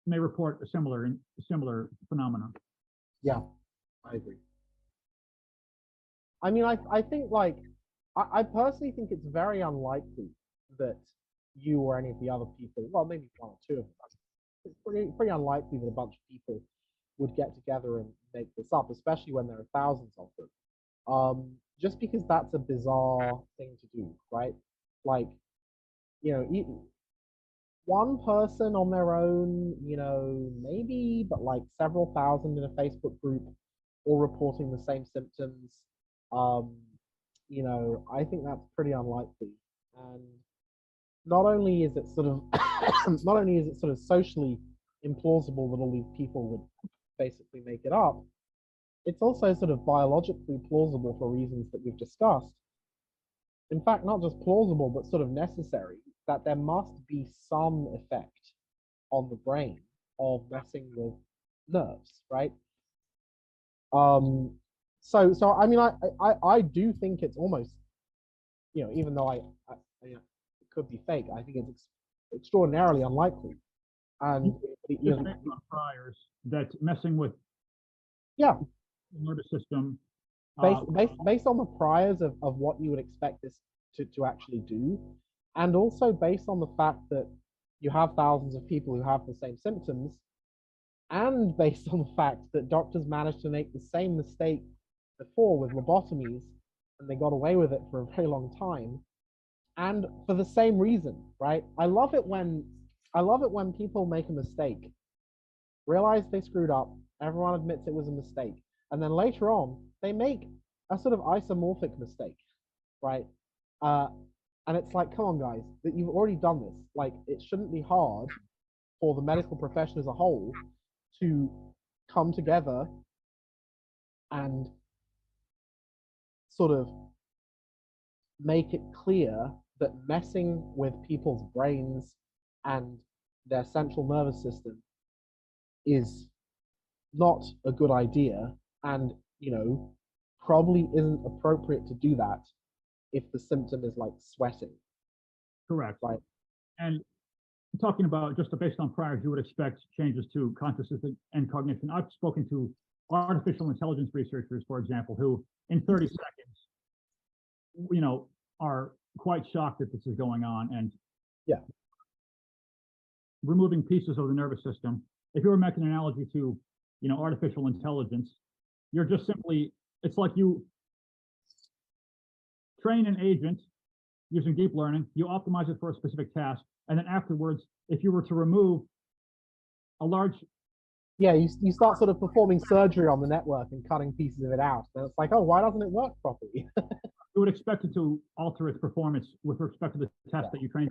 may report a similar phenomenon. Yeah, I agree. I mean, I think like I personally think it's very unlikely that you or any of the other people, well, maybe one or two of us, it's pretty unlikely that a bunch of people would get together and make this up, especially when there are thousands of them. Just because that's a bizarre thing to do, right? Like, you know, one person on their own, you know, maybe, but like several thousand in a Facebook group all reporting the same symptoms. Um, you know, I think that's pretty unlikely. And not only is it sort of not only is it sort of socially implausible that all these people would basically make it up, it's also sort of biologically plausible for reasons that we've discussed. In fact, not just plausible, but sort of necessary, that there must be some effect on the brain of messing with nerves, right? So I mean, I do think it's almost, you know, even though you know, it could be fake, I think it's extraordinarily unlikely. And you Just know, based on priors that messing with yeah, the nervous system, based on the priors of what you would expect this to actually do, and also based on the fact that you have thousands of people who have the same symptoms, and based on the fact that doctors managed to make the same mistake before with lobotomies, and they got away with it for a very long time, and for the same reason, right? I love it when people make a mistake, realize they screwed up, everyone admits it was a mistake, and then later on they make a sort of isomorphic mistake, right? Uh, and it's like, come on, guys, that you've already done this. Like, it shouldn't be hard for the medical profession as a whole to come together and sort of make it clear that messing with people's brains and their central nervous system is not a good idea, and you know, probably isn't appropriate to do that if the symptom is like sweating. correct. Right. And talking about just based on priors, you would expect changes to consciousness and cognition. I've spoken to artificial intelligence researchers, for example, who in 30 seconds, you know, are quite shocked that this is going on, and Yeah. removing pieces of the nervous system. If you were making an analogy to, you know, artificial intelligence, you're just simply, it's like you train an agent using deep learning, you optimize it for a specific task, and then afterwards, if you were to remove a large, Yeah, you start sort of performing surgery on the network and cutting pieces of it out. And it's like, oh, why doesn't it work properly? you would expect it to alter its performance with respect to the test that you trained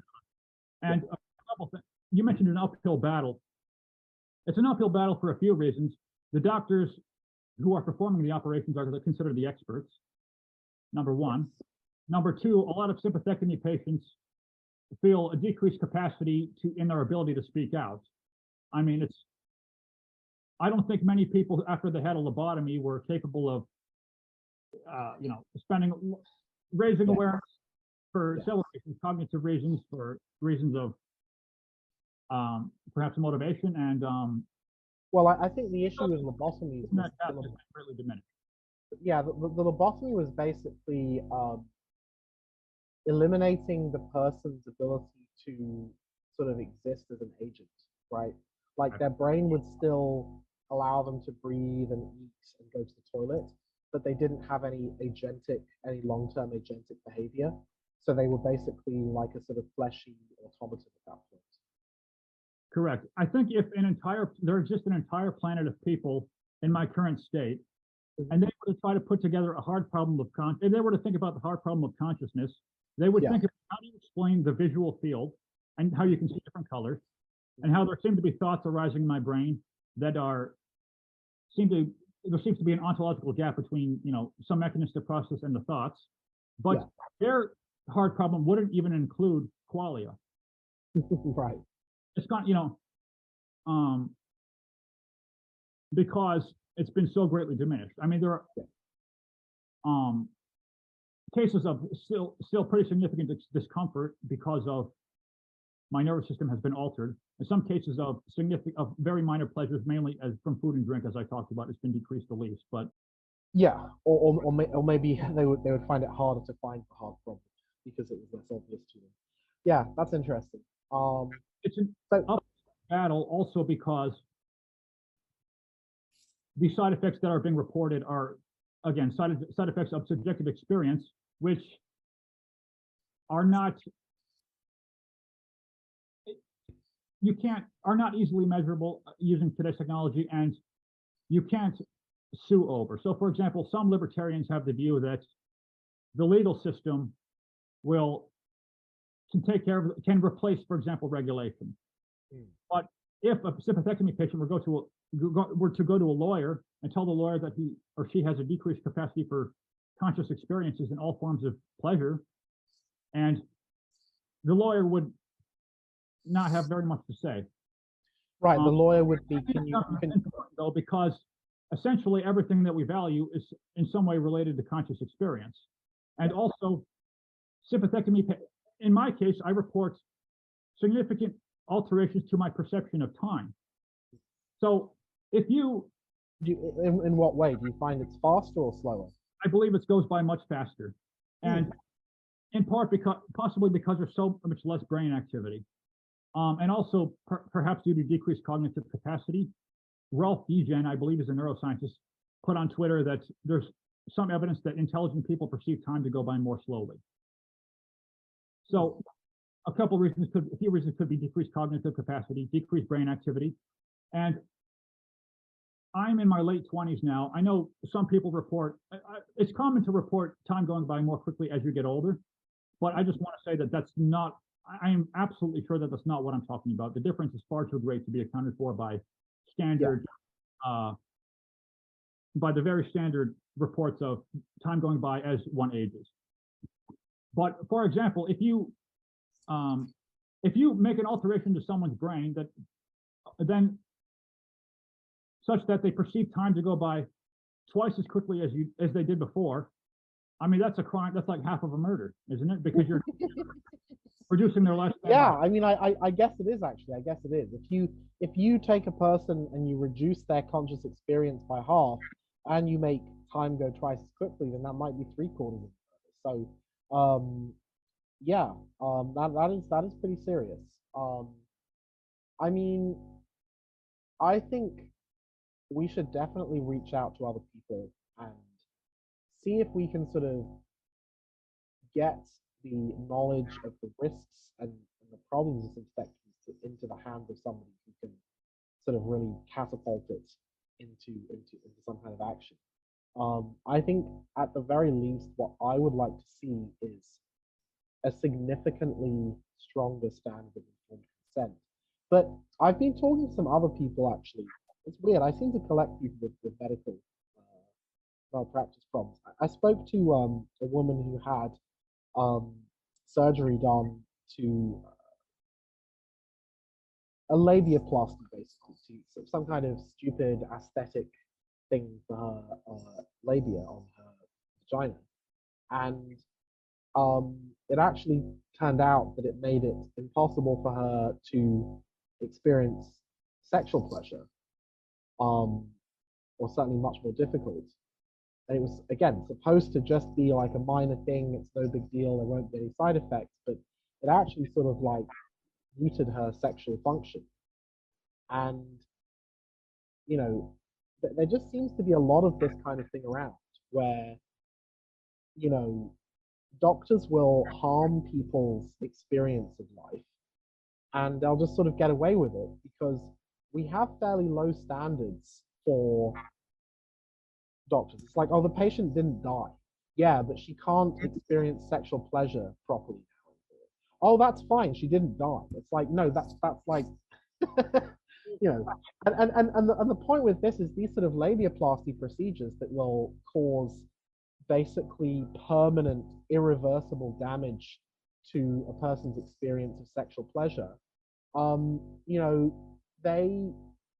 on. And a couple things, you mentioned an uphill battle. It's an uphill battle for a few reasons. The doctors who are performing the operations are considered the experts, number one. Number two, a lot of sympathectomy patients feel a decreased capacity in their ability to speak out. I mean, I don't think many people after they had a lobotomy were capable of, you know, raising awareness for several reasons, cognitive reasons, for reasons of perhaps motivation, and well, I think the issue with lobotomies that has greatly diminished. yeah, the lobotomy was basically eliminating the person's ability to sort of exist as an agent, right? Like their brain would still allow them to breathe and eat and go to the toilet, but they didn't have any long-term agentic behavior. So they were basically like a sort of fleshy automaton at that point. Correct. I think if there exists an entire planet of people in my current state, and they were to try to put together a hard problem of if they were to think about the hard problem of consciousness, they would Yeah. think of how do you explain the visual field and how you can see different colors, and how there seem to be thoughts arising in my brain that there seems to be an ontological gap between some mechanistic process and the thoughts, but Yeah. their hard problem wouldn't even include qualia. Right. It's got because it's been so greatly diminished. I mean, there are cases of still pretty significant discomfort because of my nervous system has been altered. In some cases of very minor pleasures, mainly as from food and drink, as I talked about, it's been decreased the least. But yeah, or maybe they would find it harder to find the hard problem because it was less obvious to them. Yeah, that's interesting. It's an uphill battle also because the side effects that are being reported are, again, side effects of subjective experience, which are not easily measurable using today's technology, and you can't sue over. So, for example, some libertarians have the view that the legal system can replace, for example, regulation. But if a sympathectomy patient were to go to a lawyer and tell the lawyer that he or she has a decreased capacity for conscious experiences in all forms of pleasure, and the lawyer would not have very much to say. Right, the lawyer would be. Though, because essentially everything that we value is in some way related to conscious experience, and also sympathectomy. In my case, I report significant alterations to my perception of time. So, if in what way do you find it's faster or slower? I believe it goes by much faster, and in part possibly because there's so much less brain activity. And also perhaps due to decreased cognitive capacity. Ralph Degen, I believe is a neuroscientist, put on Twitter that there's some evidence that intelligent people perceive time to go by more slowly. So a few reasons could be decreased cognitive capacity, decreased brain activity. And I'm in my late 20s now. I know some people it's common to report time going by more quickly as you get older, but I just want to say that that's not, I am absolutely sure that that's not what I'm talking about. The difference is far too great to be accounted for by standard, by the very standard reports of time going by as one ages. But for example, if you make an alteration to someone's brain then such that they perceive time to go by twice as quickly as they did before, I mean, that's a crime. That's like half of a murder, isn't it? Because you're reducing their lifespan. Yeah, I mean, I guess it is actually. I guess it is. If you take a person and you reduce their conscious experience by half, and you make time go twice as quickly, then that might be 3/4 of it. So, that is pretty serious. I mean, I think we should definitely reach out to other people and see if we can sort of get the knowledge of the risks and the problems of sympathectomy into the hands of somebody who can sort of really catapult it into some kind of action. I think at the very least, what I would like to see is a significantly stronger standard of informed consent. But I've been talking to some other people actually. It's weird. I seem to collect people with medical malpractice problems. I spoke to a woman who had surgery done to a labiaplasty, basically, to some kind of stupid aesthetic thing for her labia on her vagina. And it actually turned out that it made it impossible for her to experience sexual pleasure, or certainly much more difficult. And it was, again, supposed to just be like a minor thing. It's no big deal. There won't be any side effects. But it actually sort of like muted her sexual function. And, you know, there just seems to be a lot of this kind of thing around where, you know, doctors will harm people's experience of life and they'll just sort of get away with it because we have fairly low standards for doctors. It's like, oh, the patient didn't die. Yeah, but she can't experience sexual pleasure properly now. Oh, that's fine. She didn't die. It's like, no, that's like, you know, and the point with this is these sort of labiaplasty procedures that will cause basically permanent, irreversible damage to a person's experience of sexual pleasure. You know, I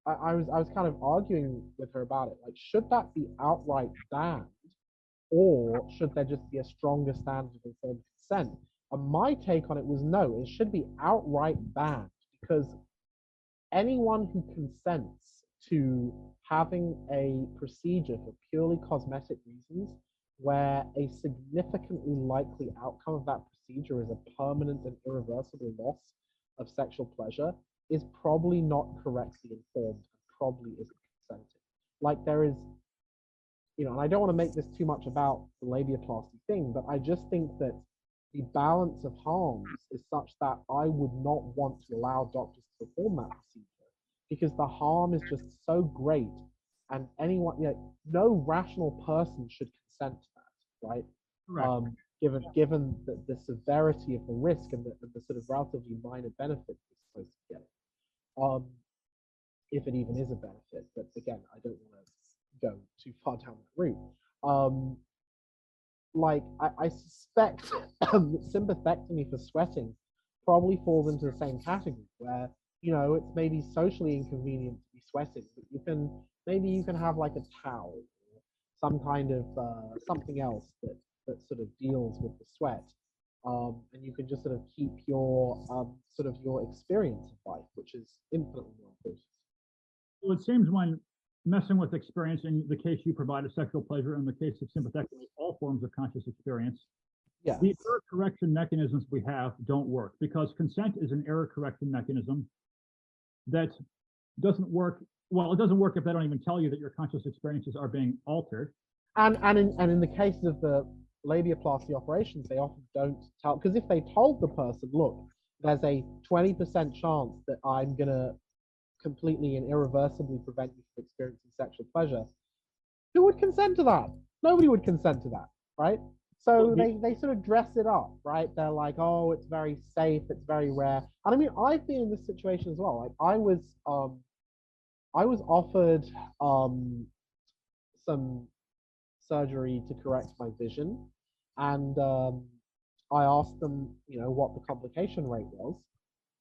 was kind of arguing with her about it. Like, should that be outright banned, or should there just be a stronger standard of informed consent? And my take on it was no, it should be outright banned because anyone who consents to having a procedure for purely cosmetic reasons where a significantly likely outcome of that procedure is a permanent and irreversible loss of sexual pleasure is probably not correctly informed and probably isn't consenting. Like there is, you know, and I don't want to make this too much about the labiaplasty thing, but I just think that the balance of harms is such that I would not want to allow doctors to perform that procedure because the harm is just so great and anyone, you know, no rational person should consent to that, right? Correct. Given the severity of the risk and the sort of relatively minor benefit you're supposed to get, if it even is a benefit. But again, I don't want to go too far down that route. Like I suspect sympathectomy for sweating probably falls into the same category where, you know, it's maybe socially inconvenient to be sweating, but maybe you can have like a towel or some kind of something else that sort of deals with the sweat, and you can just sort of keep your sort of your experience of life, which is infinitely more important. Well, it seems when messing with experience, in the case you provided sexual pleasure, in the case of sympathectomy, all forms of conscious experience, Yeah. the error correction mechanisms we have don't work because consent is an error correction mechanism that doesn't work. Well, it doesn't work if they don't even tell you that your conscious experiences are being altered. And in the cases of the labiaplasty operations, they often don't tell, because if they told the person, look, there's a 20% chance that I'm gonna completely and irreversibly prevent you from experiencing sexual pleasure, who would consent to that? Nobody would consent to that, right? So they sort of dress it up, right? They're like, oh, it's very safe, it's very rare. And I mean, I've been in this situation as well. Like I was offered some surgery to correct my vision, and I asked them, you know, what the complication rate was,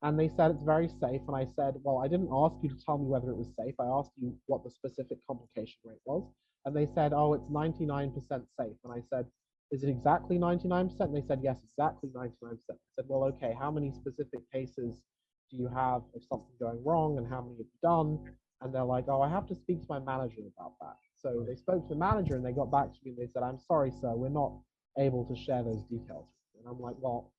and they said it's very safe. And I said, well, I didn't ask you to tell me whether it was safe. I asked you what the specific complication rate was, and they said, oh, it's 99% safe. And I said, is it exactly 99%? And they said, yes, exactly 99%. I said, well, okay, how many specific cases do you have of something going wrong, and how many have you done? And they're like, oh, I have to speak to my manager about that. So they spoke to the manager and they got back to me and they said, I'm sorry, sir, we're not able to share those details. And I'm like, well,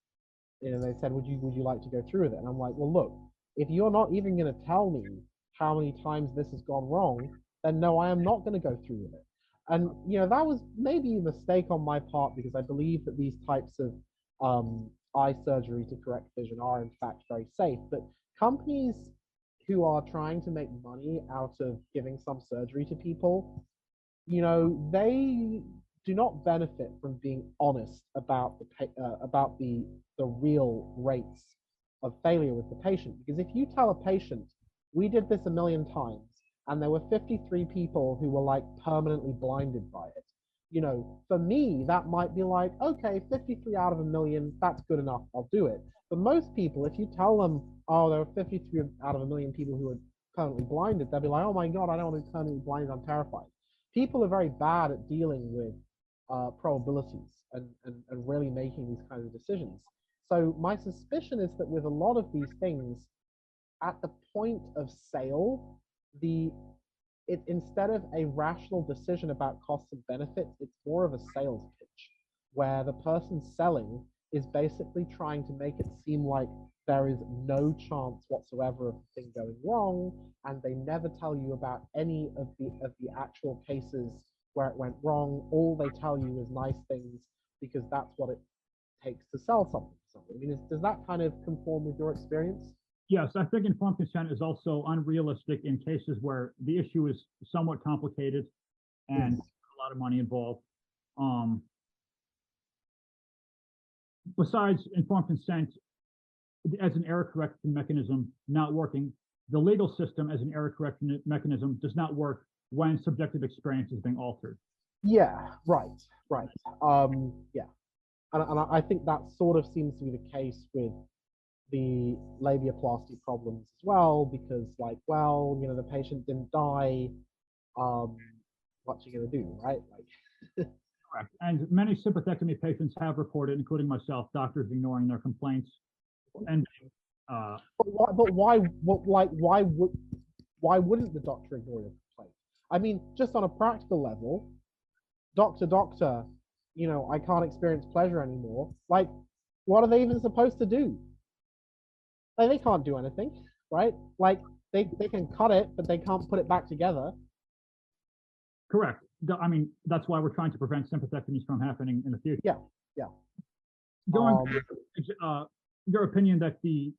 you know, they said, would you like to go through with it? And I'm like, well, look, if you're not even going to tell me how many times this has gone wrong, then no, I am not going to go through with it. And, you know, that was maybe a mistake on my part because I believe that these types of eye surgery to correct vision are in fact very safe. But companies who are trying to make money out of giving some surgery to people, you know, they do not benefit from being honest about the real rates of failure with the patient. Because if you tell a patient, we did this a million times, and there were 53 people who were like permanently blinded by it, you know, for me, that might be like, okay, 53 out of a million, that's good enough, I'll do it. But most people, if you tell them, oh, there are 53 out of a million people who are permanently blinded, they'll be like, oh my God, I don't want to be permanently blinded, I'm terrified. People are very bad at dealing with probabilities and really making these kinds of decisions. So my suspicion is that with a lot of these things, at the point of sale, the it instead of a rational decision about costs and benefits, it's more of a sales pitch where the person selling is basically trying to make it seem like there is no chance whatsoever of the thing going wrong, and they never tell you about any of the actual cases where it went wrong. All they tell you is nice things because that's what it takes to sell something. I mean, does that kind of conform with your experience? Yes, I think informed consent is also unrealistic in cases where the issue is somewhat complicated and a lot of money involved. Besides informed consent as an error correction mechanism not working, the legal system as an error correction mechanism does not work when subjective experience is being altered. Yeah, right. Yeah. And I think that sort of seems to be the case with the labiaplasty problems as well, because like, well, you know, the patient didn't die. What you gonna do, right? Like, correct. And many sympathectomy patients have reported, including myself, doctors ignoring their complaints. And why wouldn't the doctor ignore your complaint? I mean, just on a practical level, doctor, you know, I can't experience pleasure anymore. Like, what are they even supposed to do? Like, they can't do anything, right? Like, they can cut it, but they can't put it back together. Correct. I mean, that's why we're trying to prevent sympathectomies from happening in the future. Yeah. Going to your opinion that the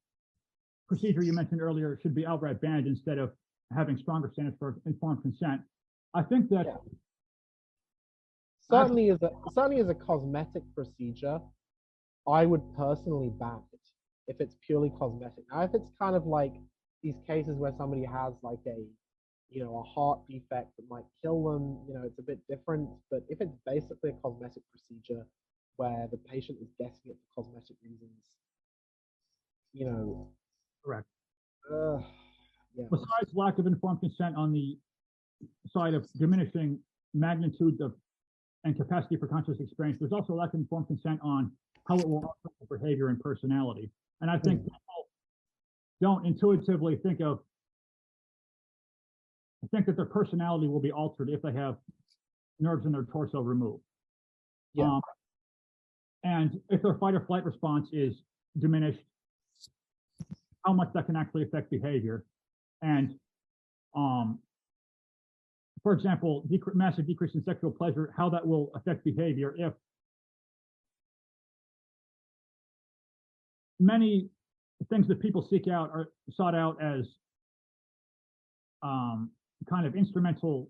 procedure you mentioned earlier should be outright banned instead of having stronger standards for informed consent. I think that certainly as a cosmetic procedure, I would personally ban it if it's purely cosmetic. Now, if it's kind of like these cases where somebody has like a heart defect that might kill them, you know, it's a bit different. But if it's basically a cosmetic procedure where the patient is getting it for cosmetic reasons, you know. Correct. Yeah. Besides lack of informed consent on the side of diminishing magnitude of and capacity for conscious experience, there's also lack of informed consent on how it will alter behavior and personality. And I think people don't intuitively think that their personality will be altered if they have nerves in their torso removed. Yeah. And if their fight or flight response is diminished, how much that can actually affect behavior. And for example, massive decrease in sexual pleasure, how that will affect behavior if many things that people seek out are sought out as kind of instrumental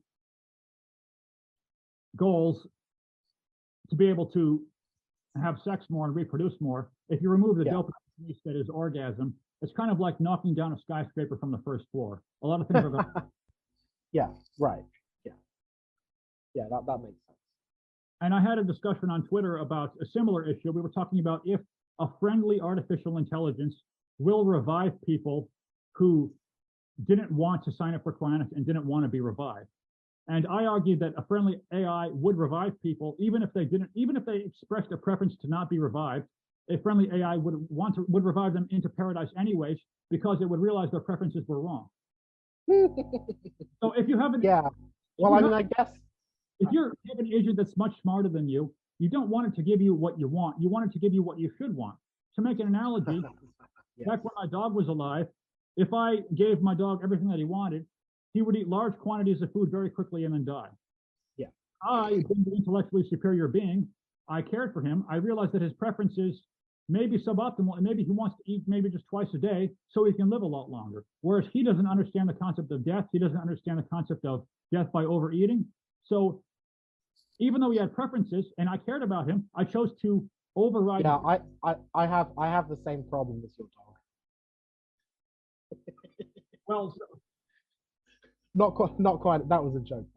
goals to be able to have sex more and reproduce more. If you remove the dopamine release that is orgasm, it's kind of like knocking down a skyscraper from the first floor. A lot of things are going. Yeah, right. Yeah, that makes sense. And I had a discussion on Twitter about a similar issue. We were talking about if a friendly artificial intelligence will revive people who didn't want to sign up for cryonics and didn't want to be revived. And I argued that a friendly AI would revive people, even if they expressed a preference to not be revived. A friendly AI would revive them into paradise anyways, because it would realize their preferences were wrong. So if you have I guess if you have an agent that's much smarter than you, you don't want it to give you what you want. You want it to give you what you should want. To make an analogy, back when my dog was alive, if I gave my dog everything that he wanted, he would eat large quantities of food very quickly and then die. Yeah. I, being the intellectually superior being, I cared for him. I realized that his preferences may be suboptimal, and maybe he wants to eat maybe just twice a day so he can live a lot longer. Whereas he doesn't understand the concept of death. He doesn't understand the concept of death by overeating. So even though he had preferences and I cared about him, I chose to override. Yeah, I have the same problem as your dog. Well, not quite. That was a joke.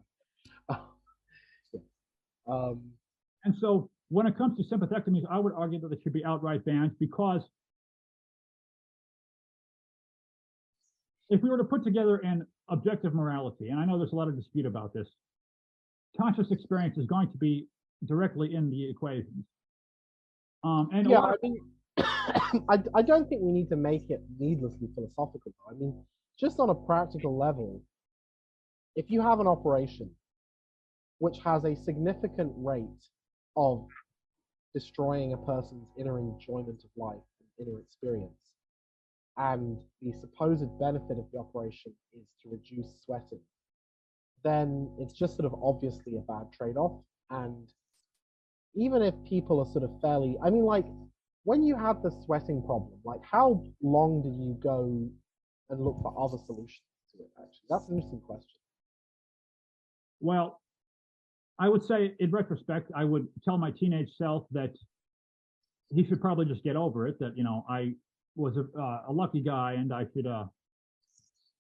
And so when it comes to sympathectomies, I would argue that it should be outright banned, because if we were to put together an objective morality, and I know there's a lot of dispute about this, conscious experience is going to be directly in the equations. I mean, I don't think we need to make it needlessly philosophical. I mean, just on a practical level, if you have an operation which has a significant rate of destroying a person's inner enjoyment of life and inner experience, and the supposed benefit of the operation is to reduce sweating, then it's just sort of obviously a bad trade-off. And even if people are sort of fairly, I mean, like, when you have the sweating problem, like, how long do you go and look for other solutions to it, actually? That's an interesting question. Well, I would say in retrospect, I would tell my teenage self that he should probably just get over it, that, I was a lucky guy and I should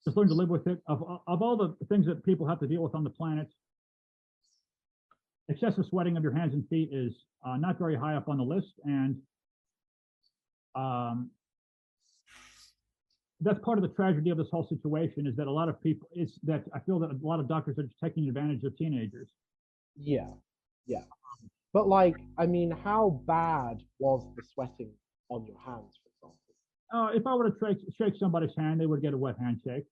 just learn to live with it. Of all the things that people have to deal with on the planet, excessive sweating of your hands and feet is not very high up on the list. And that's part of the tragedy of this whole situation, is that a lot of people, it's that I feel that a lot of doctors are just taking advantage of teenagers. Yeah, yeah. But, like, I mean, how bad was the sweating on your hands, for example? If I were to shake somebody's hand, they would get a wet handshake.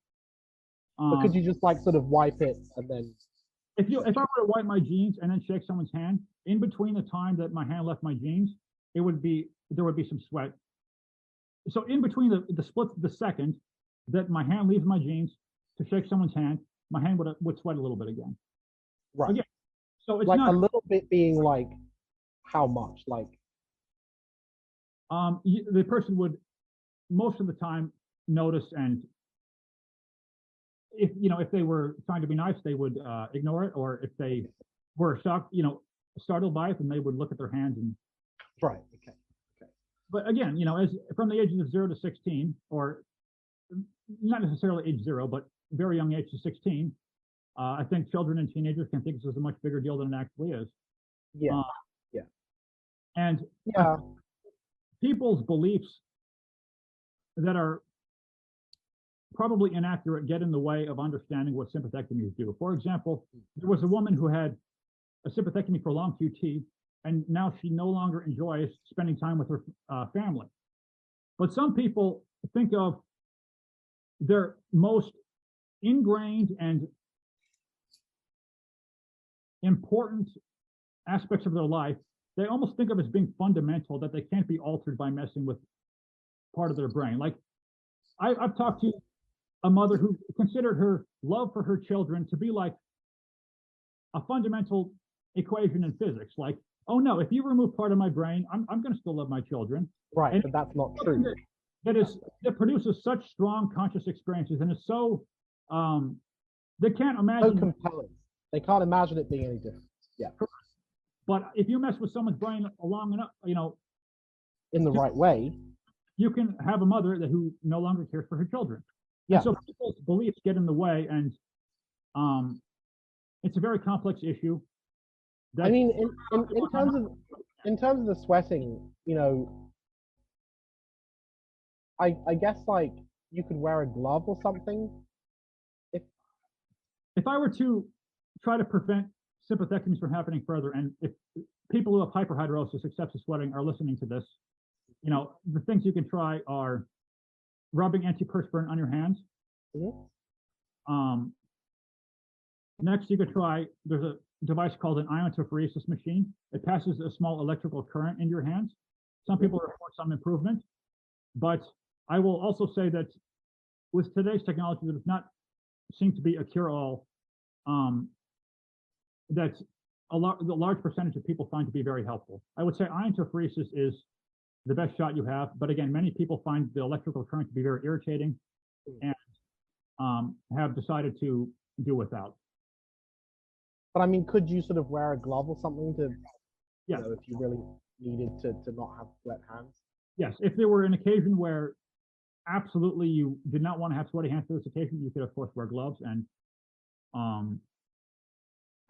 But could you just, like, sort of wipe it and then? If I were to wipe my jeans and then shake someone's hand, in between the time that my hand left my jeans, there would be some sweat. So in between the split, the second that my hand leaves my jeans to shake someone's hand, my hand would sweat a little bit again. Right. Again, so it's like not a little bit being like how much? Like, the person would most of the time notice, and if they were trying to be nice, they would ignore it, or if they were shocked, startled by it, then they would look at their hands and. Right. Okay. But again, as from the ages of 0 to 16, or not necessarily age 0, but very young age to 16, I think children and teenagers can think this is a much bigger deal than it actually is. Yeah. Yeah. And yeah, people's beliefs that are probably inaccurate get in the way of understanding what sympathectomies do. For example, there was a woman who had a sympathectomy for long QT, and now she no longer enjoys spending time with her family. But some people think of their most ingrained and important aspects of their life, they almost think of as being fundamental, that they can't be altered by messing with part of their brain. Like, I've talked to a mother who considered her love for her children to be like a fundamental equation in physics. Like, oh no, if you remove part of my brain, I'm going to still love my children. Right, and but that's not true. That produces such strong conscious experiences, and it's so they can't imagine. So compelling. They can't imagine it being any different. Yeah. But if you mess with someone's brain long enough, in the right way, you can have a mother who no longer cares for her children. Yeah. And so people's beliefs get in the way, and it's a very complex issue. I mean, in terms of the sweating, I guess, like, you could wear a glove or something. If I were to try to prevent sympathectomies from happening further, and if people who have hyperhidrosis, excessive sweating, are listening to this, the things you can try are rubbing antiperspirant on your hands. Mm-hmm. Next, you could try, there's a device called an iontophoresis machine. It passes a small electrical current in your hands. Some people report some improvement, but I will also say that with today's technology, there does not seem to be a cure-all that the large percentage of people find to be very helpful. I would say iontophoresis is the best shot you have, but again, many people find the electrical current to be very irritating and have decided to do without. But I mean, could you sort of wear a glove or something to, yes, if you really needed to not have wet hands? Yes, if there were an occasion where absolutely you did not want to have sweaty hands for this occasion, you could of course wear gloves. And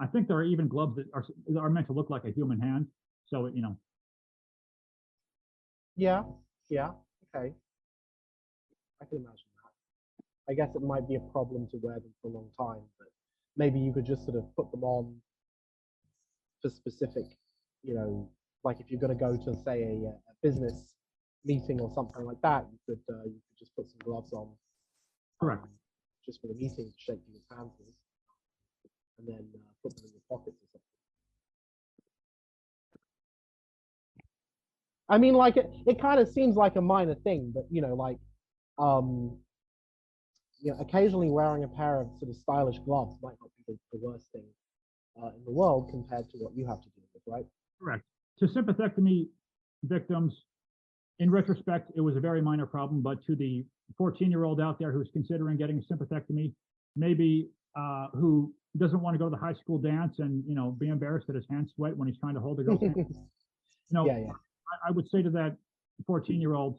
I think there are even gloves that are meant to look like a human hand. So Yeah, okay. I can imagine that. I guess it might be a problem to wear them for a long time, but maybe you could just sort of put them on for specific, like if you're going to go to, say, a business meeting or something like that, you could just put some gloves on. Correct. Just for the meeting to shake people's hands with. and then put them in your pockets or something. I mean, like it kind of seems like a minor thing, but like um, occasionally wearing a pair of sort of stylish gloves might not be the worst thing in the world compared to what you have to deal with, right? Correct. To sympathectomy victims, in retrospect, it was a very minor problem, but to the 14-year-old out there who's considering getting a sympathectomy, maybe who doesn't want to go to the high school dance and be embarrassed that his hands sweat when he's trying to hold a girl's hand, Yeah. I would say to that 14-year-old,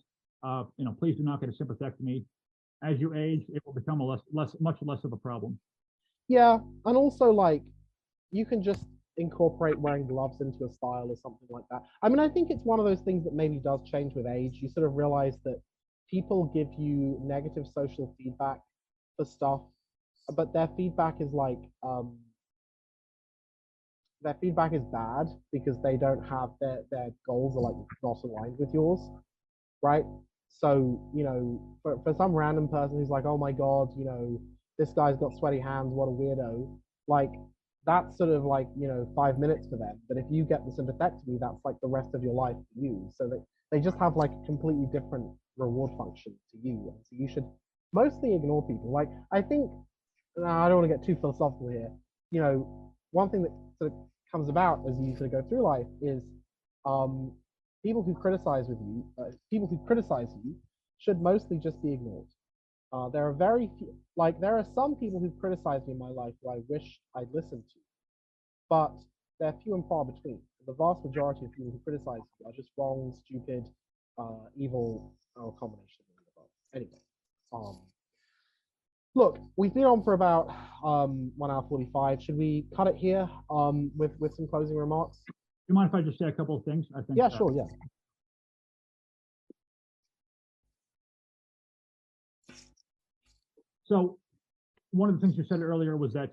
please do not get a sympathectomy. As you age, it will become much less of a problem. Yeah, and also like you can just incorporate wearing gloves into a style or something like that. I mean, I think it's one of those things that maybe does change with age. You sort of realize that people give you negative social feedback for stuff, but their feedback is like their feedback is bad because they don't have their goals are like not aligned with yours, right? So, for some random person who's like, oh my God, this guy's got sweaty hands, what a weirdo. Like, that's sort of like, 5 minutes for them. But if you get the sympathectomy, that's like the rest of your life for you. So that they just have like a completely different reward function to you. And so you should mostly ignore people. Like, I think, I don't want to get too philosophical here. One thing that sort of comes about as you sort of go through life is people who criticize you should mostly just be ignored. There are very few, like there are some people who've criticized me in my life who I wish I'd listened to, but they're few and far between. The vast majority of people who criticize you are just wrong, stupid, evil, or a combination of the above. Anyway, look, we've been on for about 1 hour 45. Should we cut it here with some closing remarks? Do you mind if I just say a couple of things? I think. Yeah, sure. Yeah. So one of the things you said earlier was that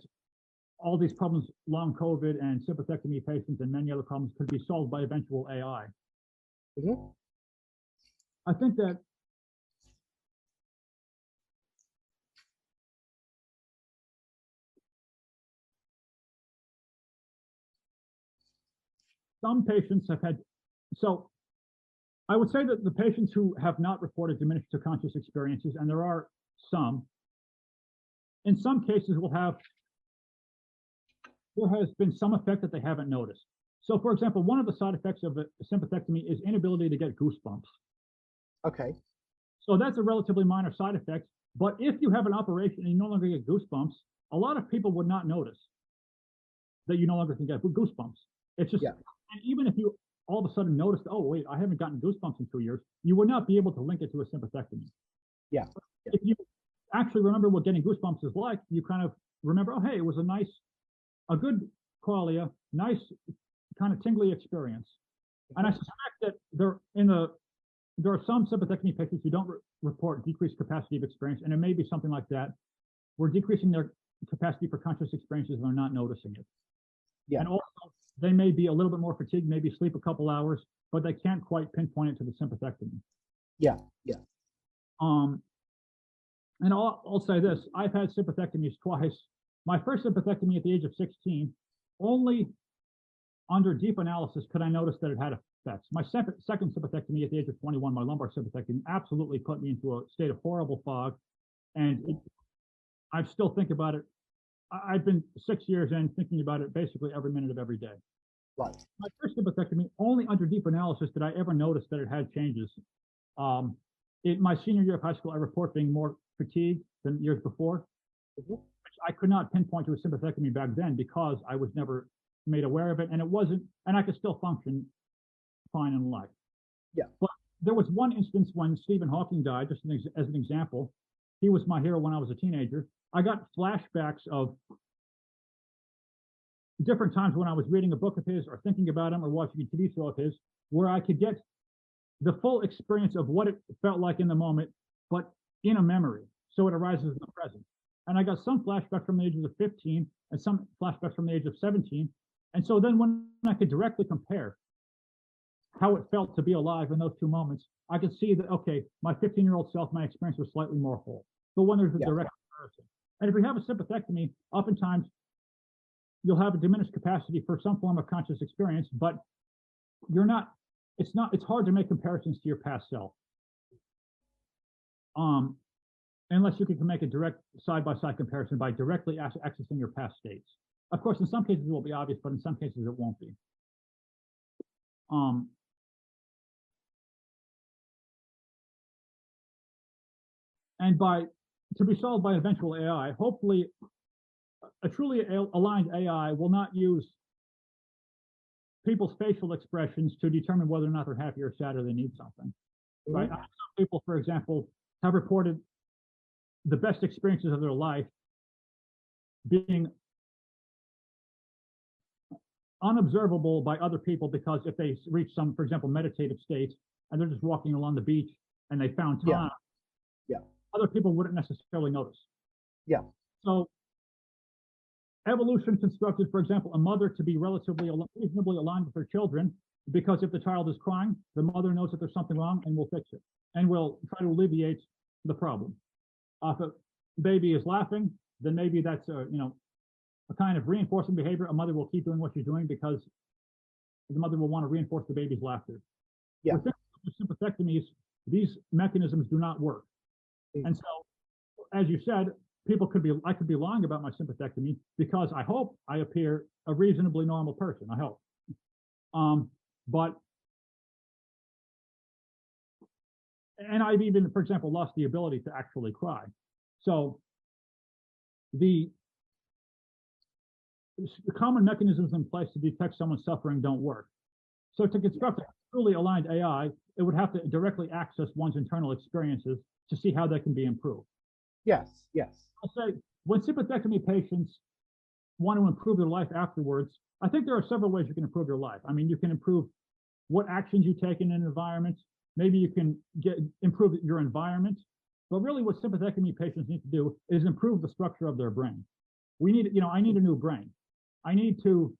all these problems, long COVID and sympathectomy patients and many other problems, could be solved by eventual AI. Mm-hmm. I think that some patients have had, so I would say that the patients who have not reported diminished to conscious experiences, and there are some, in some cases there has been some effect that they haven't noticed. So for example, one of the side effects of a sympathectomy is inability to get goosebumps. Okay. So that's a relatively minor side effect, but if you have an operation and you no longer get goosebumps, a lot of people would not notice that you no longer can get goosebumps. It's just, and even if you all of a sudden noticed, oh wait, I haven't gotten goosebumps in 2 years, you would not be able to link it to a sympathectomy. Yeah. If you actually remember what getting goosebumps is like, you kind of remember, oh hey, it was a good qualia, nice kind of tingly experience. And I suspect that there are some sympathectomy patients who don't report decreased capacity of experience, and it may be something like that. We're decreasing their capacity for conscious experiences and they're not noticing it. Yeah. And also, they may be a little bit more fatigued, maybe sleep a couple hours, but they can't quite pinpoint it to the sympathectomy. Yeah. And I'll say this, I've had sympathectomies twice. My first sympathectomy at the age of 16, only under deep analysis could I notice that it had effects. My second sympathectomy at the age of 21, my lumbar sympathectomy, absolutely put me into a state of horrible fog. And I still think about it. I've been 6 years in thinking about it basically every minute of every day. Right. My first sympathectomy, only under deep analysis did I ever notice that it had changes. In my senior year of high school, I report being more fatigued than years before. Mm-hmm. I could not pinpoint to a sympathectomy back then because I was never made aware of it, and it wasn't, and I could still function fine in life. Yeah. But there was one instance when Stephen Hawking died, just as an example. He was my hero when I was a teenager. I got flashbacks of different times when I was reading a book of his or thinking about him or watching a TV show of his, where I could get the full experience of what it felt like in the moment, but in a memory. So it arises in the present. And I got some flashbacks from the ages of 15 and some flashbacks from the age of 17. And so then when I could directly compare how it felt to be alive in those two moments, I could see that, okay, my 15-year-old self, my experience was slightly more whole. But when there's a direct comparison. And if we have a sympathectomy, oftentimes you'll have a diminished capacity for some form of conscious experience, but you're not, it's hard to make comparisons to your past self. Unless you can make a direct side-by-side comparison by directly accessing your past states. Of course, in some cases it will be obvious, but in some cases it won't be. And to be solved by eventual AI, hopefully a truly aligned AI will not use people's facial expressions to determine whether or not they're happy or sad or they need something. Right? Some people, for example, have reported the best experiences of their life being unobservable by other people, because if they reach some, for example, meditative state and they're just walking along the beach and they found time, other people wouldn't necessarily notice. So evolution constructed, for example, a mother to be reasonably aligned with her children, because if the child is crying, the mother knows that there's something wrong and will fix it and will try to alleviate the problem. If a baby is laughing, then maybe that's a kind of reinforcing behavior. A mother will keep doing what she's doing because the mother will want to reinforce the baby's laughter. With sympathectomies, these mechanisms do not work. And so, as you said, I could be lying about my sympathectomy because I hope I appear a reasonably normal person. I hope. And I've even, for example, lost the ability to actually cry. So the common mechanisms in place to detect someone suffering don't work. So to construct a truly aligned AI, it would have to directly access one's internal experiences to see how they can be improved. Yes. I'll say, when sympathectomy patients want to improve their life afterwards, I think there are several ways you can improve your life. I mean, you can improve what actions you take in an environment. Maybe you can improve your environment. But really what sympathectomy patients need to do is improve the structure of their brain. I need a new brain. I need to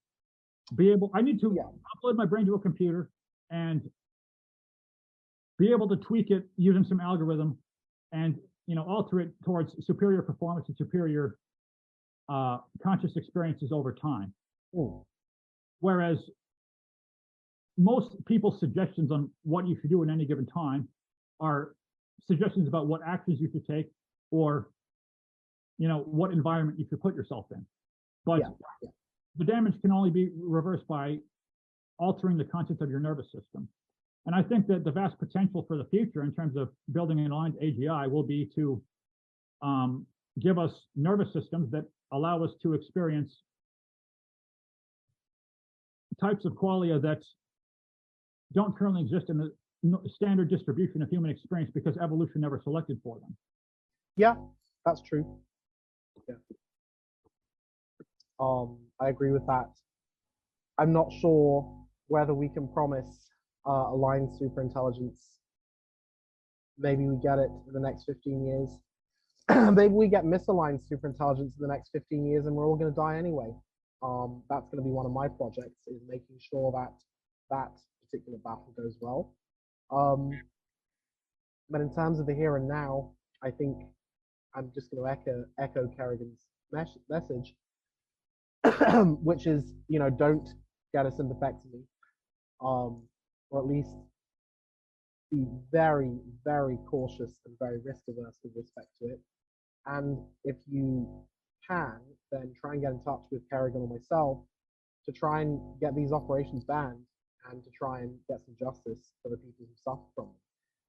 upload my brain to a computer and be able to tweak it using some algorithm and alter it towards superior performance and superior conscious experiences over time. Whereas most people's suggestions on what you should do at any given time are suggestions about what actions you should take or what environment you should put yourself in. But the damage can only be reversed by altering the contents of your nervous system. And I think that the vast potential for the future in terms of building an aligned AGI will be to give us nervous systems that allow us to experience types of qualia that don't currently exist in the standard distribution of human experience because evolution never selected for them. Yeah, that's true. I agree with that. I'm not sure whether we can promise aligned superintelligence. Maybe we get it in the next 15 years. Maybe we get misaligned superintelligence in the next 15 years and we're all going to die anyway. That's going to be one of my projects, is making sure that that particular battle goes well. But in terms of the here and now, I think I'm just going to echo Kerrigan's message, which is, don't get a sympathectomy, or at least be very, very cautious and very risk averse with respect to it. And if you can, then try and get in touch with Kerrigan or myself to try and get these operations banned and to try and get some justice for the people who suffer from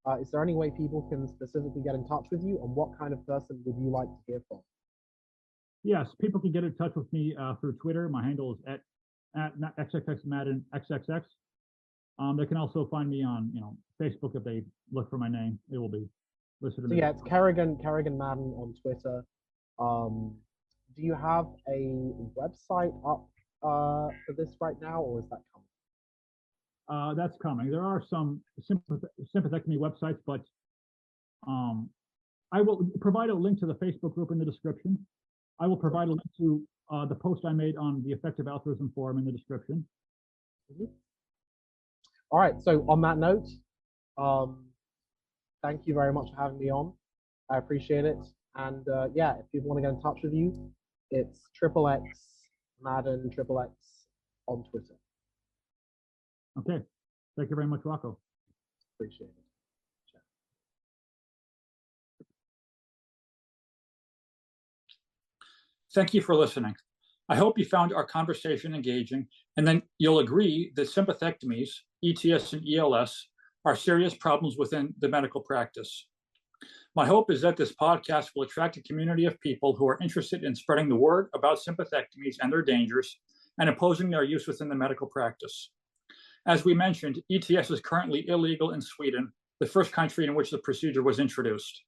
them. Is there any way people can specifically get in touch with you, and what kind of person would you like to hear from? Yes, people can get in touch with me through Twitter. My handle is at XXX Madden XXX. They can also find me on Facebook. If they look for my name, it will be listed. So yeah, it's Kerrigan Madden on Twitter. Do you have a website up for this right now, or is that coming? That's coming. There are some sympathectomy websites, but I will provide a link to the Facebook group in the description. I will provide a link to the post I made on the Effective Altruism Forum in the description. All right, so on that note, thank you very much for having me on. I appreciate it. And yeah, if people want to get in touch with you, it's Madden, XXX on Twitter. Okay. Thank you very much, Roko. Appreciate it. Thank you for listening. I hope you found our conversation engaging, and then you'll agree that sympathectomies, ETS and ELS, are serious problems within the medical practice. My hope is that this podcast will attract a community of people who are interested in spreading the word about sympathectomies and their dangers and opposing their use within the medical practice. As we mentioned, ETS is currently illegal in Sweden, the first country in which the procedure was introduced.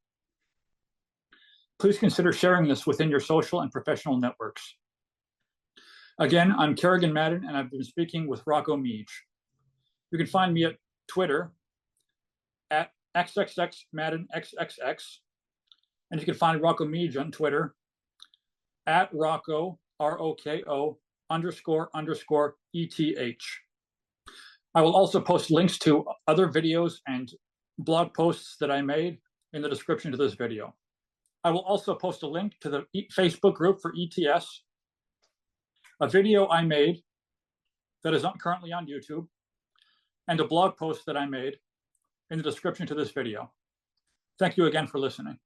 Please consider sharing this within your social and professional networks. Again, I'm Kerrigan Madden, and I've been speaking with Roko Mijic. You can find me at Twitter at XXXMaddenXXX, and you can find Roko Mijic on Twitter at Roko, ROKO __ETH. I will also post links to other videos and blog posts that I made in the description to this video. I will also post a link to the Facebook group for ETS, a video I made that is currently on YouTube, and a blog post that I made in the description to this video. Thank you again for listening.